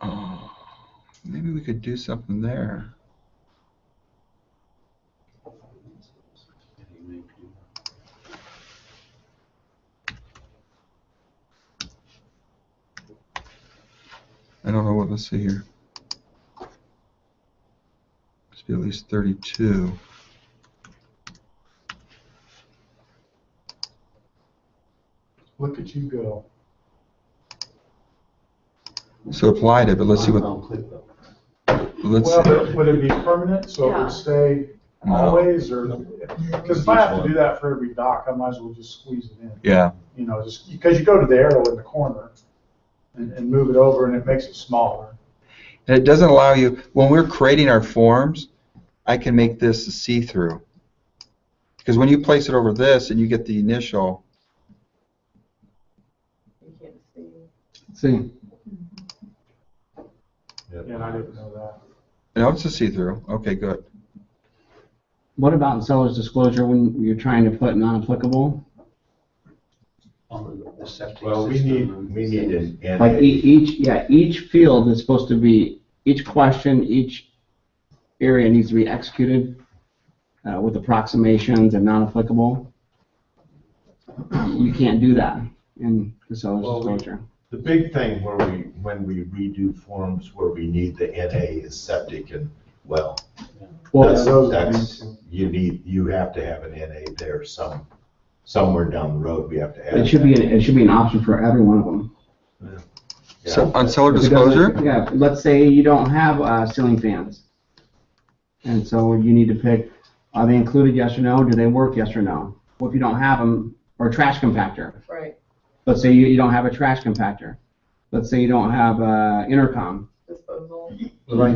oh, maybe we could do something there. I don't know what, let's see here. Must be at least 32. Look at you go. So applied it, but let's see what, let's Well, see. would it be permanent, so it Yeah. would stay always, or, because if I have to do that for every dock, I might as well just squeeze it in. Yeah, You know, just, because you go to the arrow in the corner and move it over and it makes it smaller. and it doesn't allow you, when we're creating our forms, I can make this a see-through. Because when you place it over this and you get the initial, You can't see. See, Yeah, and I didn't know that. no, it's a see-through. Okay, good. what about in seller's disclosure when you're trying to put non-applicable? On the septic Well, we system. need an Like NA. each field is supposed to be, each question, each area needs to be executed with approximations and non-applicable. You can't do that in the seller's Well, disclosure. The big thing when we redo forms where we need the NA is septic and well. Well, That's, you have to have an NA there somewhere down the road, we have to add. it should be an option for every one of them. Yeah. So on seller If it doesn't- disclosure, Yeah, let's say you don't have ceiling fans. And so you need to pick, are they included, yes or no? Do they work, yes or no? Well, if you don't have them, or a trash compactor. Right, Let's say you don't have a trash compactor. Let's say you don't have intercom, disposal.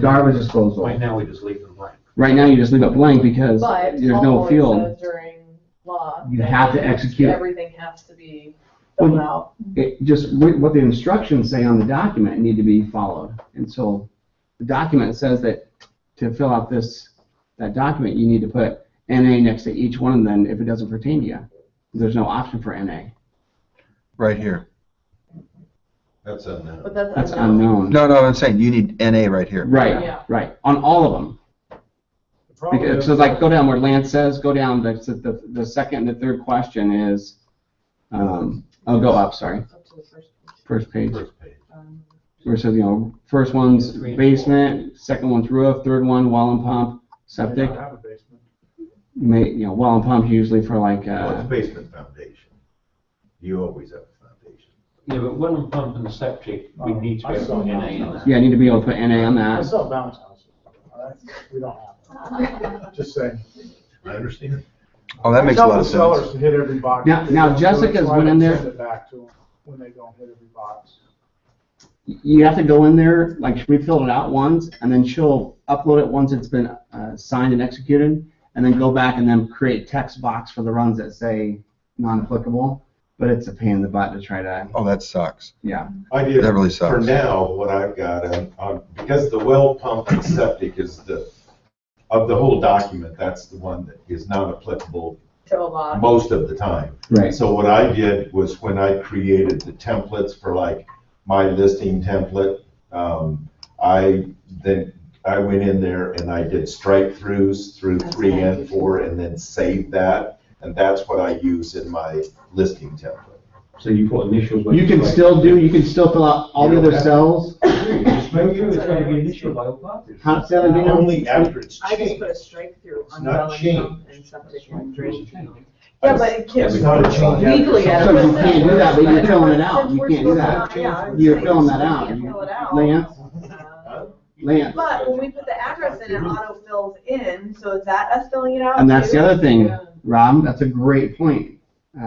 garbage disposal. Right now, we just leave them blank. Right now, you just leave it blank because But there's Paul no always field. says during law. You have to execute. Everything has to be filled out. What the instructions say on the document need to be followed. And so the document says that to fill out that document, you need to put NA next to each one, and then if it doesn't pertain to you, there's no option for NA. right here. That's unknown. But that's That's unknown. unknown. No, I'm saying you need NA right here. Right, Yeah. right, on all of them. The problem is. So like, go down where Lance says, go down, the second and the third question is, I'll go up, sorry. Up to the First page. First page. Where it says, first one's basement, second one's roof, third one, well and pump, septic. They don't have a basement. Well and pump usually for like, What's basement foundation? You always have a foundation. Yeah, but well and pump and septic, we need to be able to put NA in there. yeah, need to be able to put NA on I that. sell bounce houses, all right? We don't have them. Just saying. I understand. Oh, that makes a lot of Tell the sellers sense. to hit every box. Now- If they now don't do it, Jessica's so I went in don't there- Send it back to them when they don't hit every box. You have to go in there, like we filled it out once, and then she'll upload it once it's been signed and executed, and then go back and then create text box for the runs that say non-applicable. But it's a pain in the butt to try to, Oh, that sucks. yeah. I did, That really for sucks. now, what I've got, because the well pump and septic is of the whole document, that's the one that is not applicable To a lot. most of the time. Right. So what I did was when I created the templates for like my listing template, I went in there and I did strike throughs through 3 and 4 and then saved that. And that's what I use in my listing template. So you put initials. when You can still fill out all the other cells. Just make sure it's going to be initialed by all parties. How, say that again? Only after it's I just changed. put a strike through It's on not well and changed. pump and septic and drainage. Yeah, but it can't. It's not a change after Legally, it's I So don't you can't do that, but you're filling it out. You can't do that. You're filling that out. Fill it out. Lance? Lance? But when we put the address in, it auto fills in, so is that us filling it out? And that's the too? other thing, Rob, that's a great point.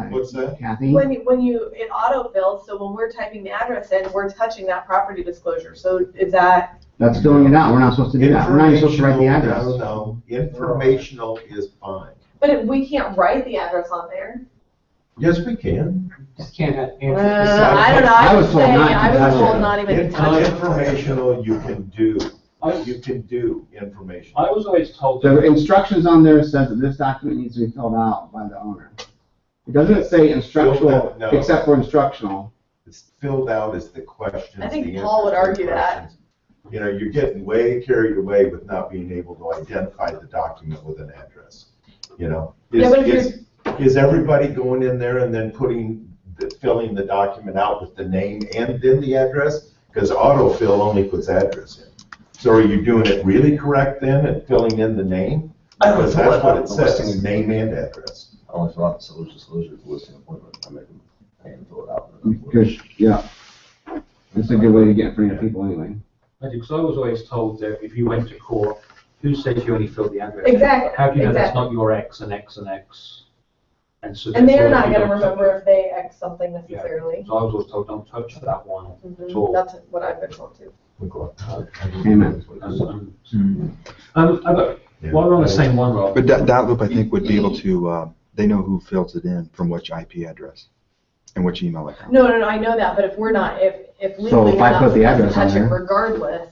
What's that? Kathy? When it autofills, so when we're typing the address in, we're touching that property disclosure. So is that, That's filling it out. We're not supposed to do that. We're not even supposed to write the address. No, informational is fine. but we can't write the address on there. Yes, we can. Just can't have I don't know, I I was was told saying, not to I was touch told it. not even to touch it. Informational, you can do. You can do information. I was always told. The instructions on there says that this document needs to be filled out by the owner. It doesn't say instructional, No. except for instructional. It's filled out as the questions. I think the Paul would answers to the argue that. questions. You know, you're getting way carried away with not being able to identify the document with an address. You know, Yeah, but if is everybody going in there and then filling the document out with the name and then the address? Because autofill only puts address in. So are you doing it really correct then and filling in the name? Because that's what it says, name and address. I only fill out the seller's disclosure for listing appointment. I make them pay and fill it out. Good, yeah. It's a good way to get in front of people anyway. Because I was always told that if you went to court, who says you only filled the address? Exactly, How do you know that's exactly. not your X and X and X? And so And they're therefore not you gonna don't touch remember it. if they X something necessarily. So I was always told, don't touch that one at all. That's what I've been told too. Amen. I've got, while we're on the same one, Rob. But that loop, I think, would be able to, they know who fills it in from which IP address and which email account. No, I know that, but if we're not, if So legally if we're I not put the supposed to address on touch it there- regardless,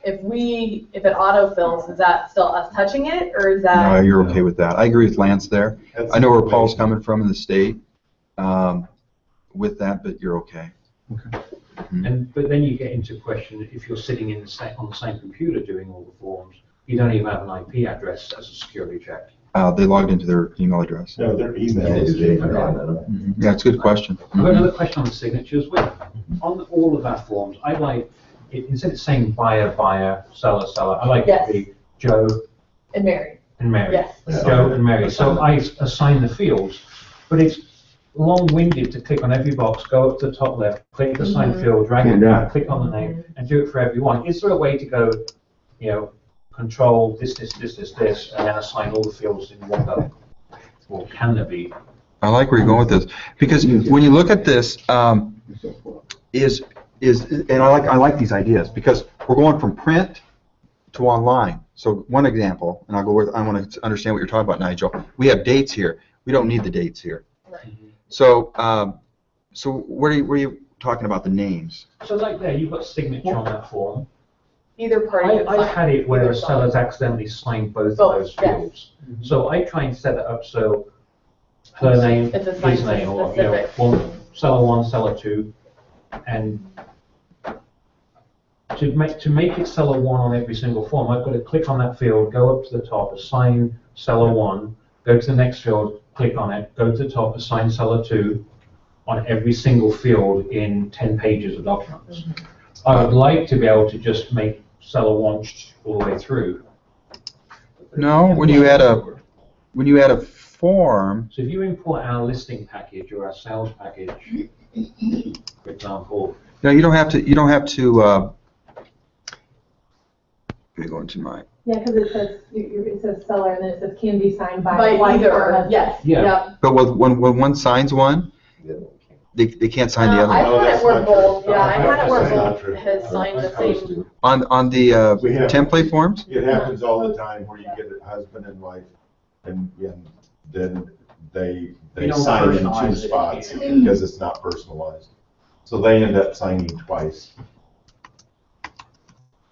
if it autofills, is that still us touching it, or is No, that? you're okay with that. I agree with Lance there. That's I know where the way- Paul's coming from in the state with that, but you're okay. But then you get into question, if you're sitting on the same computer doing all the forms, you don't even have an IP address as a security check. They logged into their email address. No, their email They is do David. different on that. Yeah, it's a good question. I've got another question on the signatures. On all of our forms, I like, instead of saying buyer, seller, I like it Yes. to be Joe And Mary, and Mary. yes. Joe and Mary. So I assign the fields, but it's long-winded to click on every box, go up to the top left, click assign field, drag it Can't do down, it. click on the name, and do it for everyone. Is there a way to go, control this, and then assign all the fields in one go? Or can there be? I like where you're going with this, because when you look at this, and I like these ideas, because we're going from print to online. So one example, and I want to understand what you're talking about, Nigel. We have dates here. We don't need the dates here. So, where are you talking about the names? So like there, you've got signature on that form. Either party. I've had it where Either a seller's accidentally signed both of Both, those yes. fields. So I try and set it up so her name, It's assigned his to name, or specific. seller one, seller two, and to make it seller one on every single form, I've got to click on that field, go up to the top, assign seller one, go to the next field, click on it, go to the top, assign seller two on every single field in 10 pages of documents. I would like to be able to just make seller one all the way through. No, when you add a form, So if you import our listing package or our sales package, for example, no, you don't have to, let me go into my, Yeah, because it says seller and then it says can be signed by By wife either, or husband. yes, Yeah. yep. but when one signs one, they can't sign the other I've one. had that's it where not both, true. yeah, I've had it where That's not both true. has signed the same. On the We have- template forms? It happens all the time where you get a husband and wife, and then they You don't sign in personalize two it. spots because it's not personalized. So they end up signing twice. I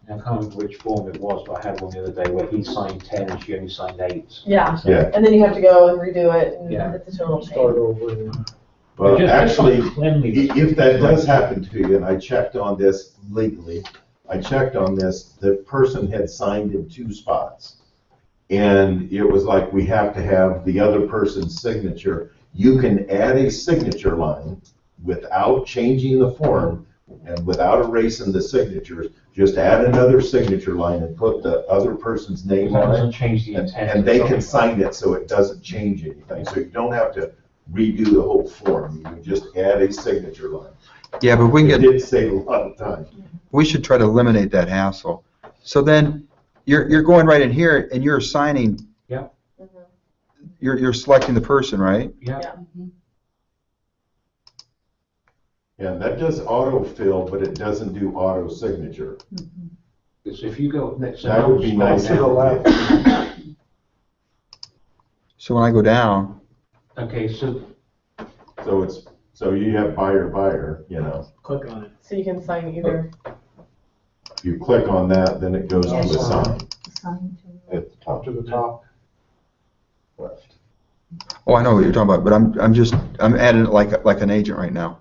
can't remember which form it was, but I had one the other day where he signed 10 and she only signed 8. Yeah, Yeah. and then you have to go and redo it, and Yeah. it's a total Start pain. over. But Just actually, on cleanliness. if that does happen to you, and I checked on this legally, the person had signed in two spots. And it was like, we have to have the other person's signature. You can add a signature line without changing the form and without erasing the signatures. Just add another signature line and put the other person's name That on doesn't it. change the intent. And they can sign it so it doesn't change anything. So you don't have to redo the whole form. You can just add a signature line. Yeah, but It did save a lot of time. we should try to eliminate that hassle. So then, you're going right in here and you're assigning. Yeah. You're selecting the person, right? Yeah. Yeah, that does autofill, but it doesn't do auto signature. So if you go next. That would be nice. To the left. So when I go down, Okay, so So you have buyer, you know. Click on it. So you can sign either. If you click on that, then it goes to assign. At the top To the top. left. oh, I know what you're talking about, but I'm adding it like an agent right now.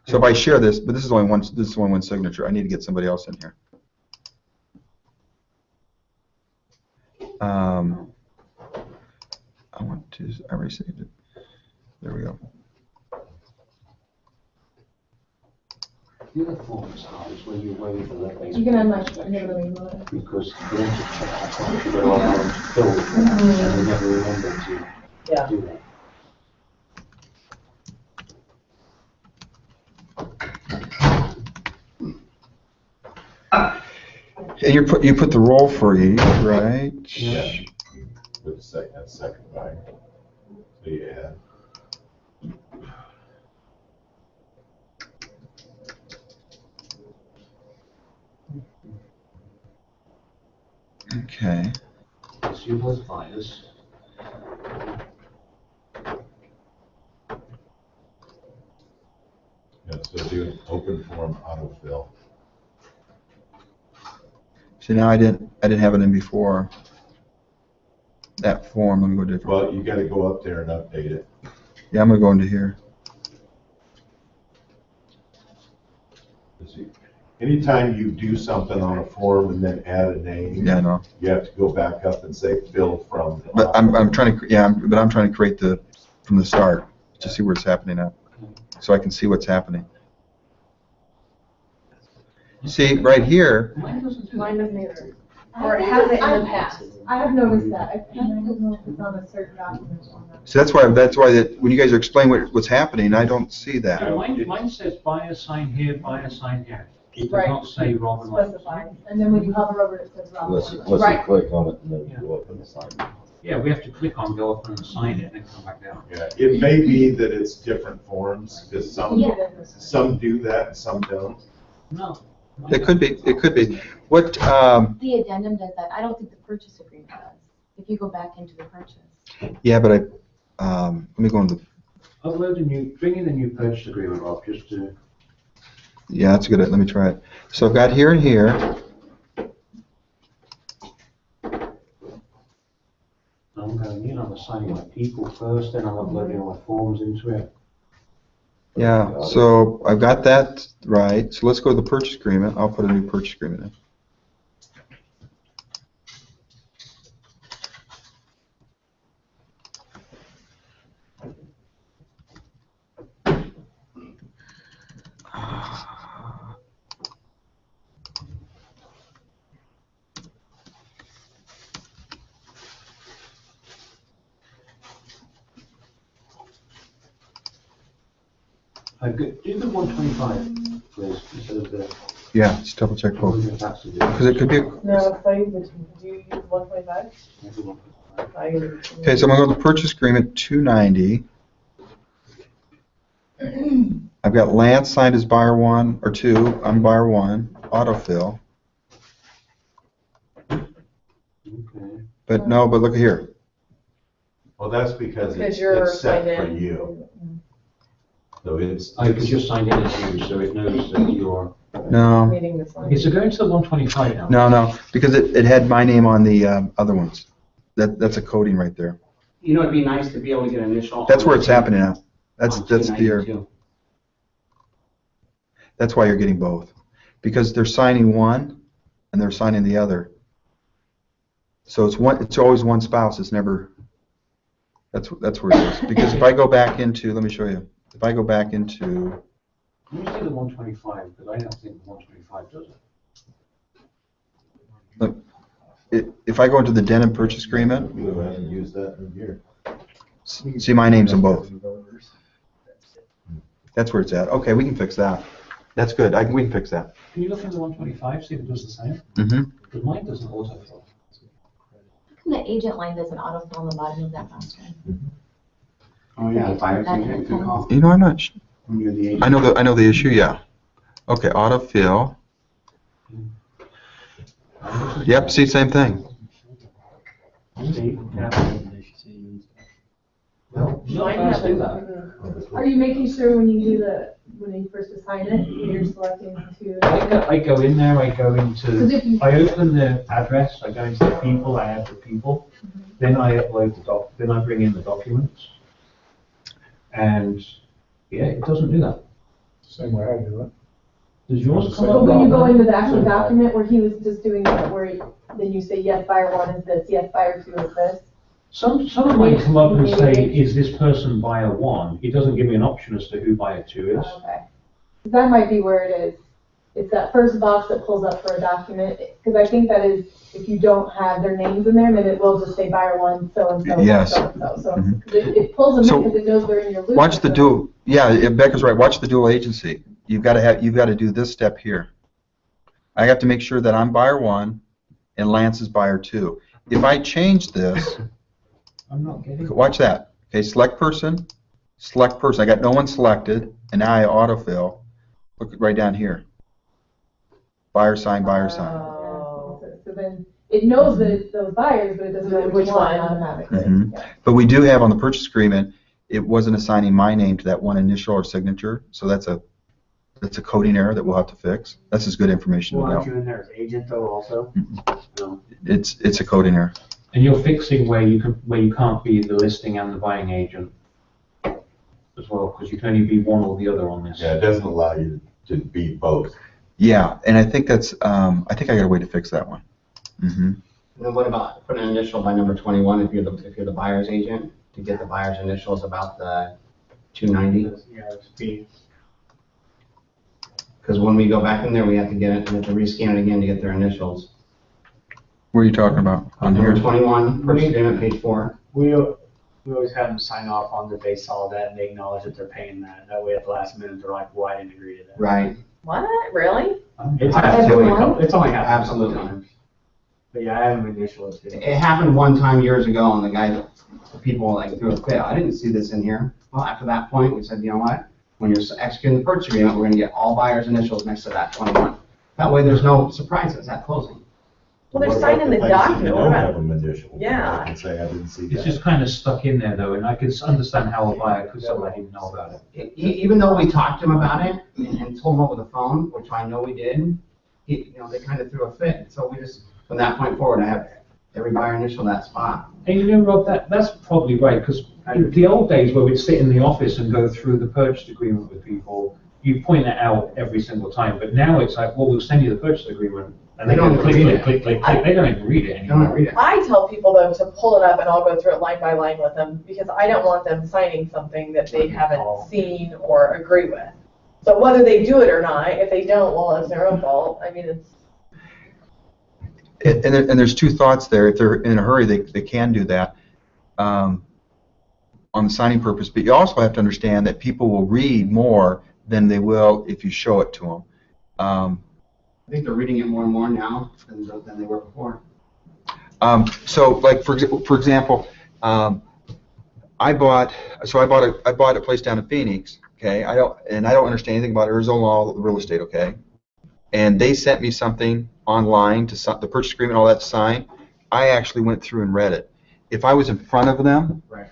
So if I share this, but this is only one signature, I need to get somebody else in here. I already saved it. There we go. the other form is hard, is where you wait for that basic. You can never email it. Because you don't just check out forms, you go on and fill it, and you never remember to Yeah. do that. And you put the role for each, right? Yeah. With the second buyer. So you add. Okay. Suitable buyers. Yeah, so do an open form autofill. See, now I didn't have it in before. That form, let me go different. Well, you gotta go up there and update it. Yeah, I'm gonna go into here. Anytime you do something on a form and then add a name, Yeah, I know. you have to go back up and say fill from. But I'm trying to create from the start to see where it's happening at, so I can see what's happening. You see, right here, Mine doesn't do Mine that. doesn't either. Or it hasn't in the past. I have noticed that. I don't know if it's on a certain document or not. so that's why that when you guys are explaining what's happening, I don't see that. No, mine says buyer sign here, buyer sign here. It does Right. not say Rob and Mike. Specified. And then when you hover over it, it says Rob. Unless you Right. click on it and then you go up and assign. Yeah, we have to click on go up and sign it and then come back down. Yeah, it may be that it's different forms, because some do that and some don't. No. It could be. What? The addendum does that. I don't think the purchase agreement does. If you go back into the purchase. Yeah, but let me go into. Bring in a new purchase agreement, Rob, just to. Yeah, that's good. Let me try it. So I've got here and here. I'm going in, I'm assigning my people first, then I'm uploading all my forms into it. Yeah, so I've got that right. So let's go to the purchase agreement. I'll put a new purchase agreement in. Do the 125, please, instead of the. Yeah, let's double check both. Because Because it could be, No, so do you use 125? okay, so I'm gonna go to purchase agreement 290. I've got Lance signed as buyer 1, or 2, I'm buyer 1, autofill. Okay. But no, but look here. Well, that's because Because it's you're it's set signed for in. you. So it's. Because you're signed in as you, so it knows that you're. No, Meeting this one. Is it going to the 125 now? no, because it had my name on the other ones. That's a coding right there. You know, it'd be nice to be able to get initial. That's where it's happening now. That's on the, 292. that's why you're getting both. Because they're signing one and they're signing the other. So it's always one spouse, it's never, that's where it is. Because if I go back into, let me show you. If I go back into, Let me see the 125, because I don't think the 125 does it. look, if I go into the Denon purchase agreement, You haven't used that in a year. see my name's in both. That's where it's at. Okay, we can fix that. That's good, we can fix that. Can you look at the 125, see if it does the same? Mm-hmm. Because mine doesn't autofill. The agent line doesn't autofill on the bottom of that last one. Oh, yeah, buyer's That agent, makes good sense. call. You know, I'm not, When you're the agent. I know the issue, yeah. Okay, autofill. Yep, see, same thing. See? No, Mine not has do it. that. Are you making sure when you do when you first assign it, you're selecting I go in there, I go Because into, if you, I open the address, I go into the people, I add the people, then I upload then I bring in the documents. And, yeah, it doesn't do that. Same way I do it. Does yours come but up? when you go Rob? into the actual document where he was just doing that, then you say, yes, buyer 1 is this, yes, buyer 2 is this. Some of mine come up and say, is this person buyer 1? It doesn't give me an option as to who buyer 2 is. Okay. That might be where it is. It's that first box that pulls up for a document, because I think that is, if you don't have their names in there, then it will just say buyer 1, so-and-so, Yes. so-and-so. So Mhm. it pulls them So, in because it knows they're in your loop. Watch the dual, yeah, Becca's right, watch the dual agency. You've got to do this step here. I have to make sure that I'm buyer 1 and Lance is buyer 2. If I change this, I'm not getting it. watch that. Okay, select person. I got no one selected, and now I autofill. Look right down here. Buyer sign, buyer sign. Oh. So then, it knows that those buyers, but it doesn't know which one automatically. Mhm. Yeah. But we do have on the purchase agreement, it wasn't assigning my name to that one initial or signature, so that's a coding error that we'll have to fix. That's as good information to Well, aren't know. you in there as agent though also? No. It's a coding error. And you're fixing where you can't be the listing and the buying agent as well, because you can only be one or the other on this. Yeah, it doesn't allow you to be both. Yeah, and I think that's, I think I got a way to fix that one. Mm-hmm. And then what about put an initial by number 21 if you're the buyer's agent to get the buyer's initials about the 290? Yeah, Because when we go back in there, we have to get it, we have to rescan it again to get their initials. What are you talking about? On Number here? 21, purchase agreement, page 4. We always have them sign off on that they saw that and they acknowledge that they're paying that. That way at the last minute, they're like, well, I didn't agree to that. Right. What? Really? It's Absolutely. it's only happened a couple Absolutely. times. But yeah, I have them initial it too. It happened one time years ago, and the people like threw a fit. I didn't see this in here. Well, after that point, we said, you know what? When you're executing the purchase agreement, we're gonna get all buyers' initials next to that 21. That way, there's no surprises at closing. Well, they're What about signing the things that you document. don't What have about- them initialed? Yeah. I can say I didn't see It's that. just kind of stuck in there though, and I can understand how a buyer could say, I didn't know about it. Even though we talked to them about it and told them over the phone, which I know we did, they kind of threw a fit. So we just, from that point forward, I have every buyer initial that spot. And you know, Rob, that's probably right, because And the old days where we'd sit in the office and go through the purchase agreement with people, you point that out every single time, but now it's like, well, we'll send you the purchase agreement, and they don't click, click, click, click, click, they don't even read it anymore. I tell people though to pull it up and I'll go through it line by line with them because I don't want them signing something that they haven't seen or agree with. So whether they do it or not, if they don't, well, it's their own fault. I mean, it's. And there's two thoughts there. If they're in a hurry, they can do that on the signing purpose. But you also have to understand that people will read more than they will if you show it to them. I think they're reading it more and more now than they were before. So, like for example, I bought a place down in Phoenix. Okay, I don't understand anything about Arizona law, real estate. Okay, and they sent me something online to the purchase agreement, all that to sign. I actually went through and read it. If I was in front of them, right,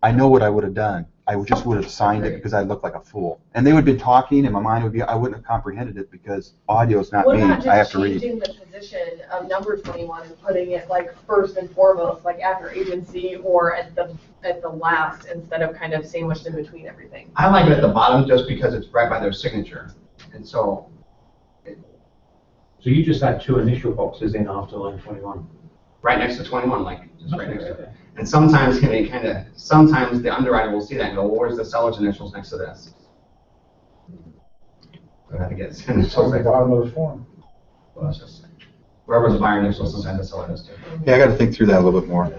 I know what I would have done. I just would have signed it because I looked like a fool. And they would have been talking, and my mind would be, I wouldn't have comprehended it because audio is not me. I have to read. What about just changing the position of number 21 and putting it like first and foremost, like after agency or at the last instead of kind of sandwiched in between everything? I like it at the bottom just because it's right by their signature, and so. So you just had 2 initial boxes in after line 21? Right next to 21, like just right next to it. And sometimes sometimes the underwriter will see that and go, well, where's the seller's initials next to this? But I think it's It's on the bottom of the form. Well, it's just, wherever's the buyer initial, sometimes the seller does too. Yeah, I got to think through that a little bit more.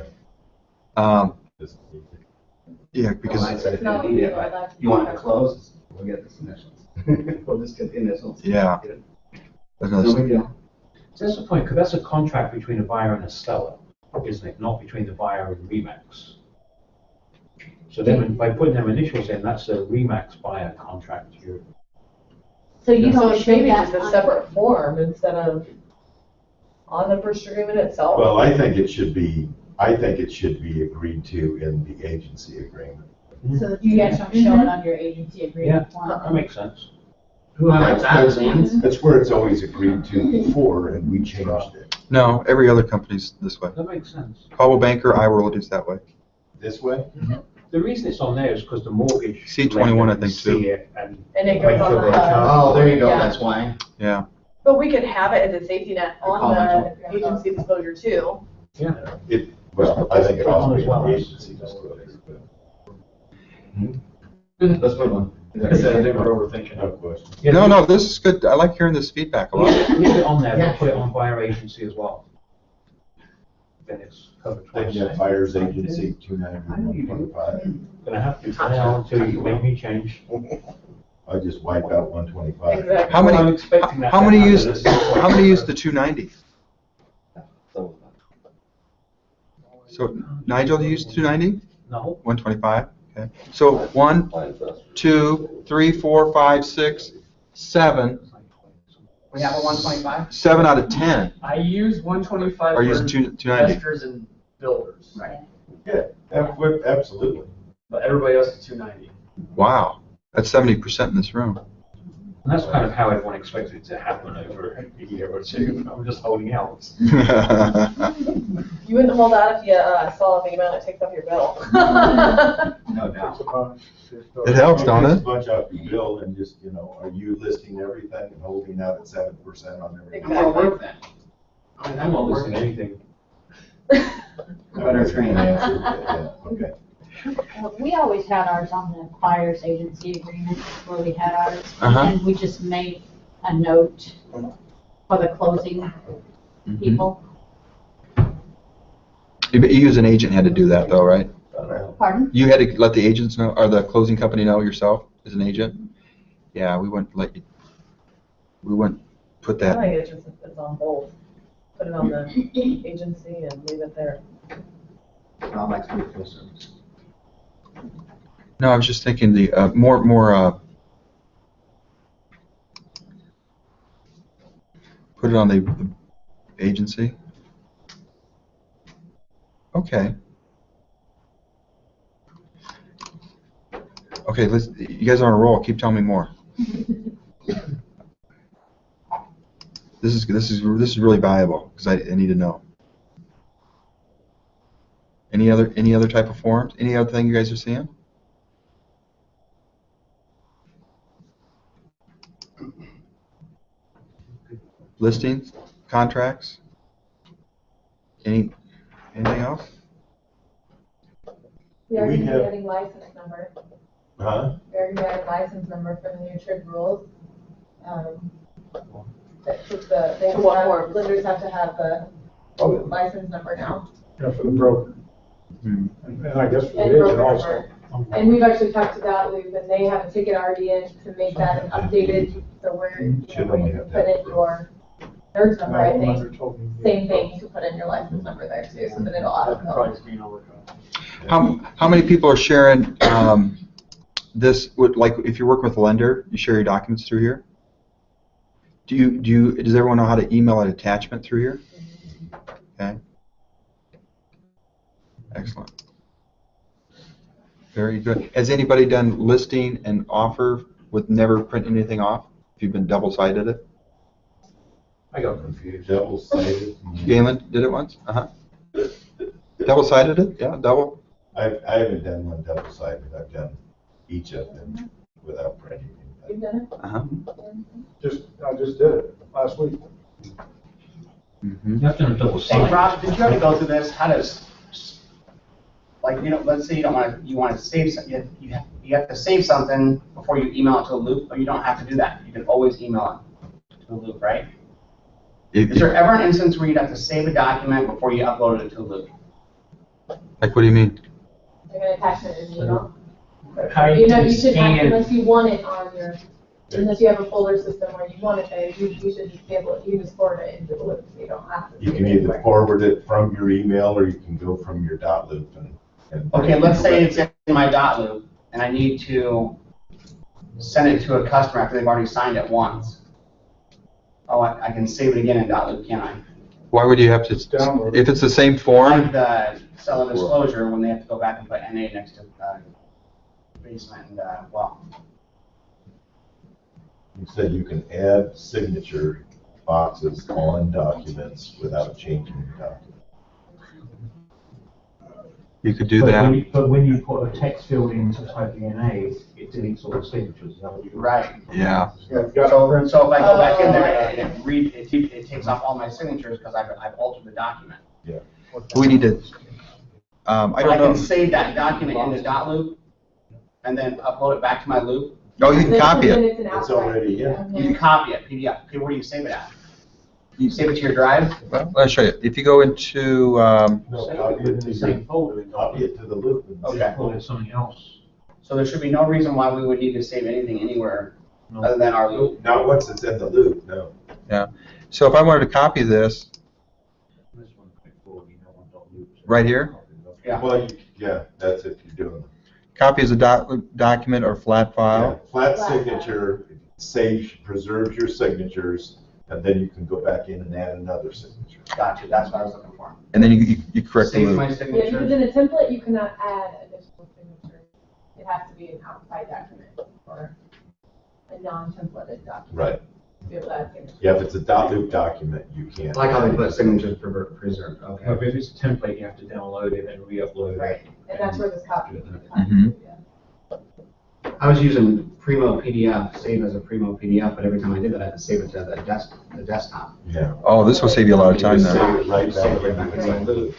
Yeah, because I said if you need it, but you want it to close, we'll get the initials. We'll just get the initials. Yeah. No big deal. So that's the point, because that's a contract between a buyer and a seller, isn't it? Not between the buyer and Remax. So then by putting them initials in, that's a Remax buyer contract. So you So don't it's show maybe that just a on- separate form instead of on the purchase agreement itself? Well, I think it should be agreed to in the agency agreement. So you guys don't show it on your agency agreement form? That makes sense. Who highlights that? That's where it's always agreed to before, and we changed it. no, every other company's this way. That makes sense. Coldwell Banker, iWorld is that way. This way? The reason it's on there is because the mortgage. C21, I think, see too. it and And it goes on the Oh, there you go, Yeah. that's why. Yeah. But we could have it as a safety net on Call the agency disclosure too. Well, I think it ought to be on the agency disclosure. Let's move on. I said, I think we're overthinking No it. question. Yeah, No, this is good. I like hearing this feedback a lot. Leave it on there, Yeah. but put it on buyer agency as well. Then it's covered Then twice. you have buyer's agency, 290, 125. Gonna have to for now until you make me change. I just wipe out 125. Exactly. How many- I'm expecting that How to many happen. use the 290? So Nigel, you use 290? No, 125? Okay. So 1, 2, 3, 4, 5, 6, 7. We have a 125? 7 out of 10 I use 125 are using 290. investors and builders. Right. Yeah, absolutely. But everybody else is 290. Wow. That's 70% in this room. and that's kind of how everyone expects it to happen over a year or two. I'm just holding out. You wouldn't hold out if you saw the amount it takes off your bill. No doubt. It helps, don't it? Bunch out your bill and just, are you listing everything and holding out at 7% on everything? Exactly. I'm gonna work that. I'm not listening to anything. Better training. Yeah, okay. We always had ours on the buyer's agency agreement where we had ours. Uh-huh. And we just made a note for the closing people. You use an agent had to do that though, right? Pardon? You had to let the agents know, or the closing company know yourself as an agent? Yeah, we wouldn't put I that. think it's on both. Put it on the agency and leave it there. I'd like to be closer. No, I was just thinking the more put it on the agency. Okay. Okay, you guys are on a roll. Keep telling me more. This is really valuable because I need to know. Any Any other type of forms? Any other thing you guys are seeing? Listings, contracts? Anything else? We are We gonna have- be adding license number. Huh? We're gonna be adding license number for the new TRIG rules. That's just they To what have, form? lenders have to have the Oh, license number now. Yeah, for the broker. Hmm. And I guess for And the agent broker also. number. And we've actually talked to that loop, and they have a ticket already in to make that an updated, so we're, Should when only you have put that. in your nerd number, I That one think, told me. same thing, you can put in your license number there too, so then it'll auto Price being overcome. How many people are sharing this? Like, if you're working with a lender, you share your documents through here. Does everyone know how to email an attachment through here? Okay. Excellent. Very good. Has anybody done listing and offer with never print anything off? If you've been double-sided it? I got confused. Double-sided. Galen did it once? Uh-huh. Double-sided it? Yeah, double. I haven't done one double-sided. I've done each of them without printing. You've done it? Uh-huh. I just did it last week. Mm-hmm. You have to double Hey, sign. Rob, did you already go through this? How does, like, let's say you want to save, you have to save something before you email it to a loop, but you don't have to do that. You can always email it to a loop, right? Is there ever an instance where you'd have to save a document before you upload it to a loop? Like, what do you mean? Like an attachment in email. How You know, can you should have, scan- unless you want it on your, unless you have a folder system where you want it there, you should just be able, you can just forward it into the loop, so you don't have to. You save can it either anywhere. forward it from your email, or you can go from your dot loop and. Okay, let's say it's in my dot loop, and I need to send it to a customer after they've already signed it once. Oh, I can save it again in dot loop, can't I? Why would you have to, Download. if it's the same form? Like the seller disclosure, when they have to go back and put NA next to basement and well. You said you can add signature boxes on documents without changing the document. You could do But that. when you put a text field into typing NA, it deletes all the signatures. Is that what you're Right. Yeah. So if I go back in there and it takes off all my signatures because I've altered the document. Yeah. We need to, I But I don't can know. save that document in the dot loop and then upload it back to my loop. Oh, you can Then- copy then it. it's an It's outright. already in. You can copy it, PDF. Okay, where do you save it at? You save it to your drive? Well, I'll show you. If you go into, No, Save copy it it within to the same your, folder. copy it to the loop. and- Okay. Call it something else. So there should be no reason why we would need to save anything anywhere other than our loop. Not once it's in the loop, no. so if I wanted to copy this right here, Yeah. Well, yeah, that's if you're doing. copy as a document or flat Yeah, file. flat signature saves, preserves your signatures, and then you can go back in and add another signature. Gotcha, that's what I was looking for. And then you correct the Save loop. my Yeah, because signature. in a template, you cannot add additional signatures. It has to be an outside document or a non-templated document. Right. To be able to add signatures. Yeah, if it's a dot loop document, you can't. Like how they put signatures preserved, But okay. if it's a template, you have to download it and re-upload it. Right, and that's where this copy. Mhm. I was using Primo PDF, save as a Primo PDF, but every time I did that, I had to save it to the desktop. Yeah. Oh, this will save you a lot of time Just then. save it right back in the loop.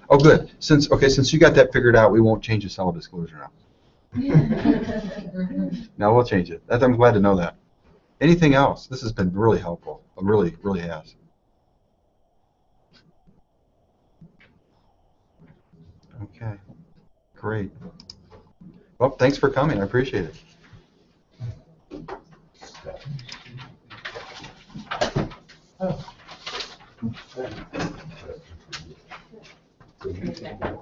Oh, good. Since you got that figured out, we won't change the seller disclosure now. No, we'll change it. I'm glad to know that. Anything else? This has been really helpful. It really, really has. Okay, great. Well, thanks for coming. I appreciate it. So you can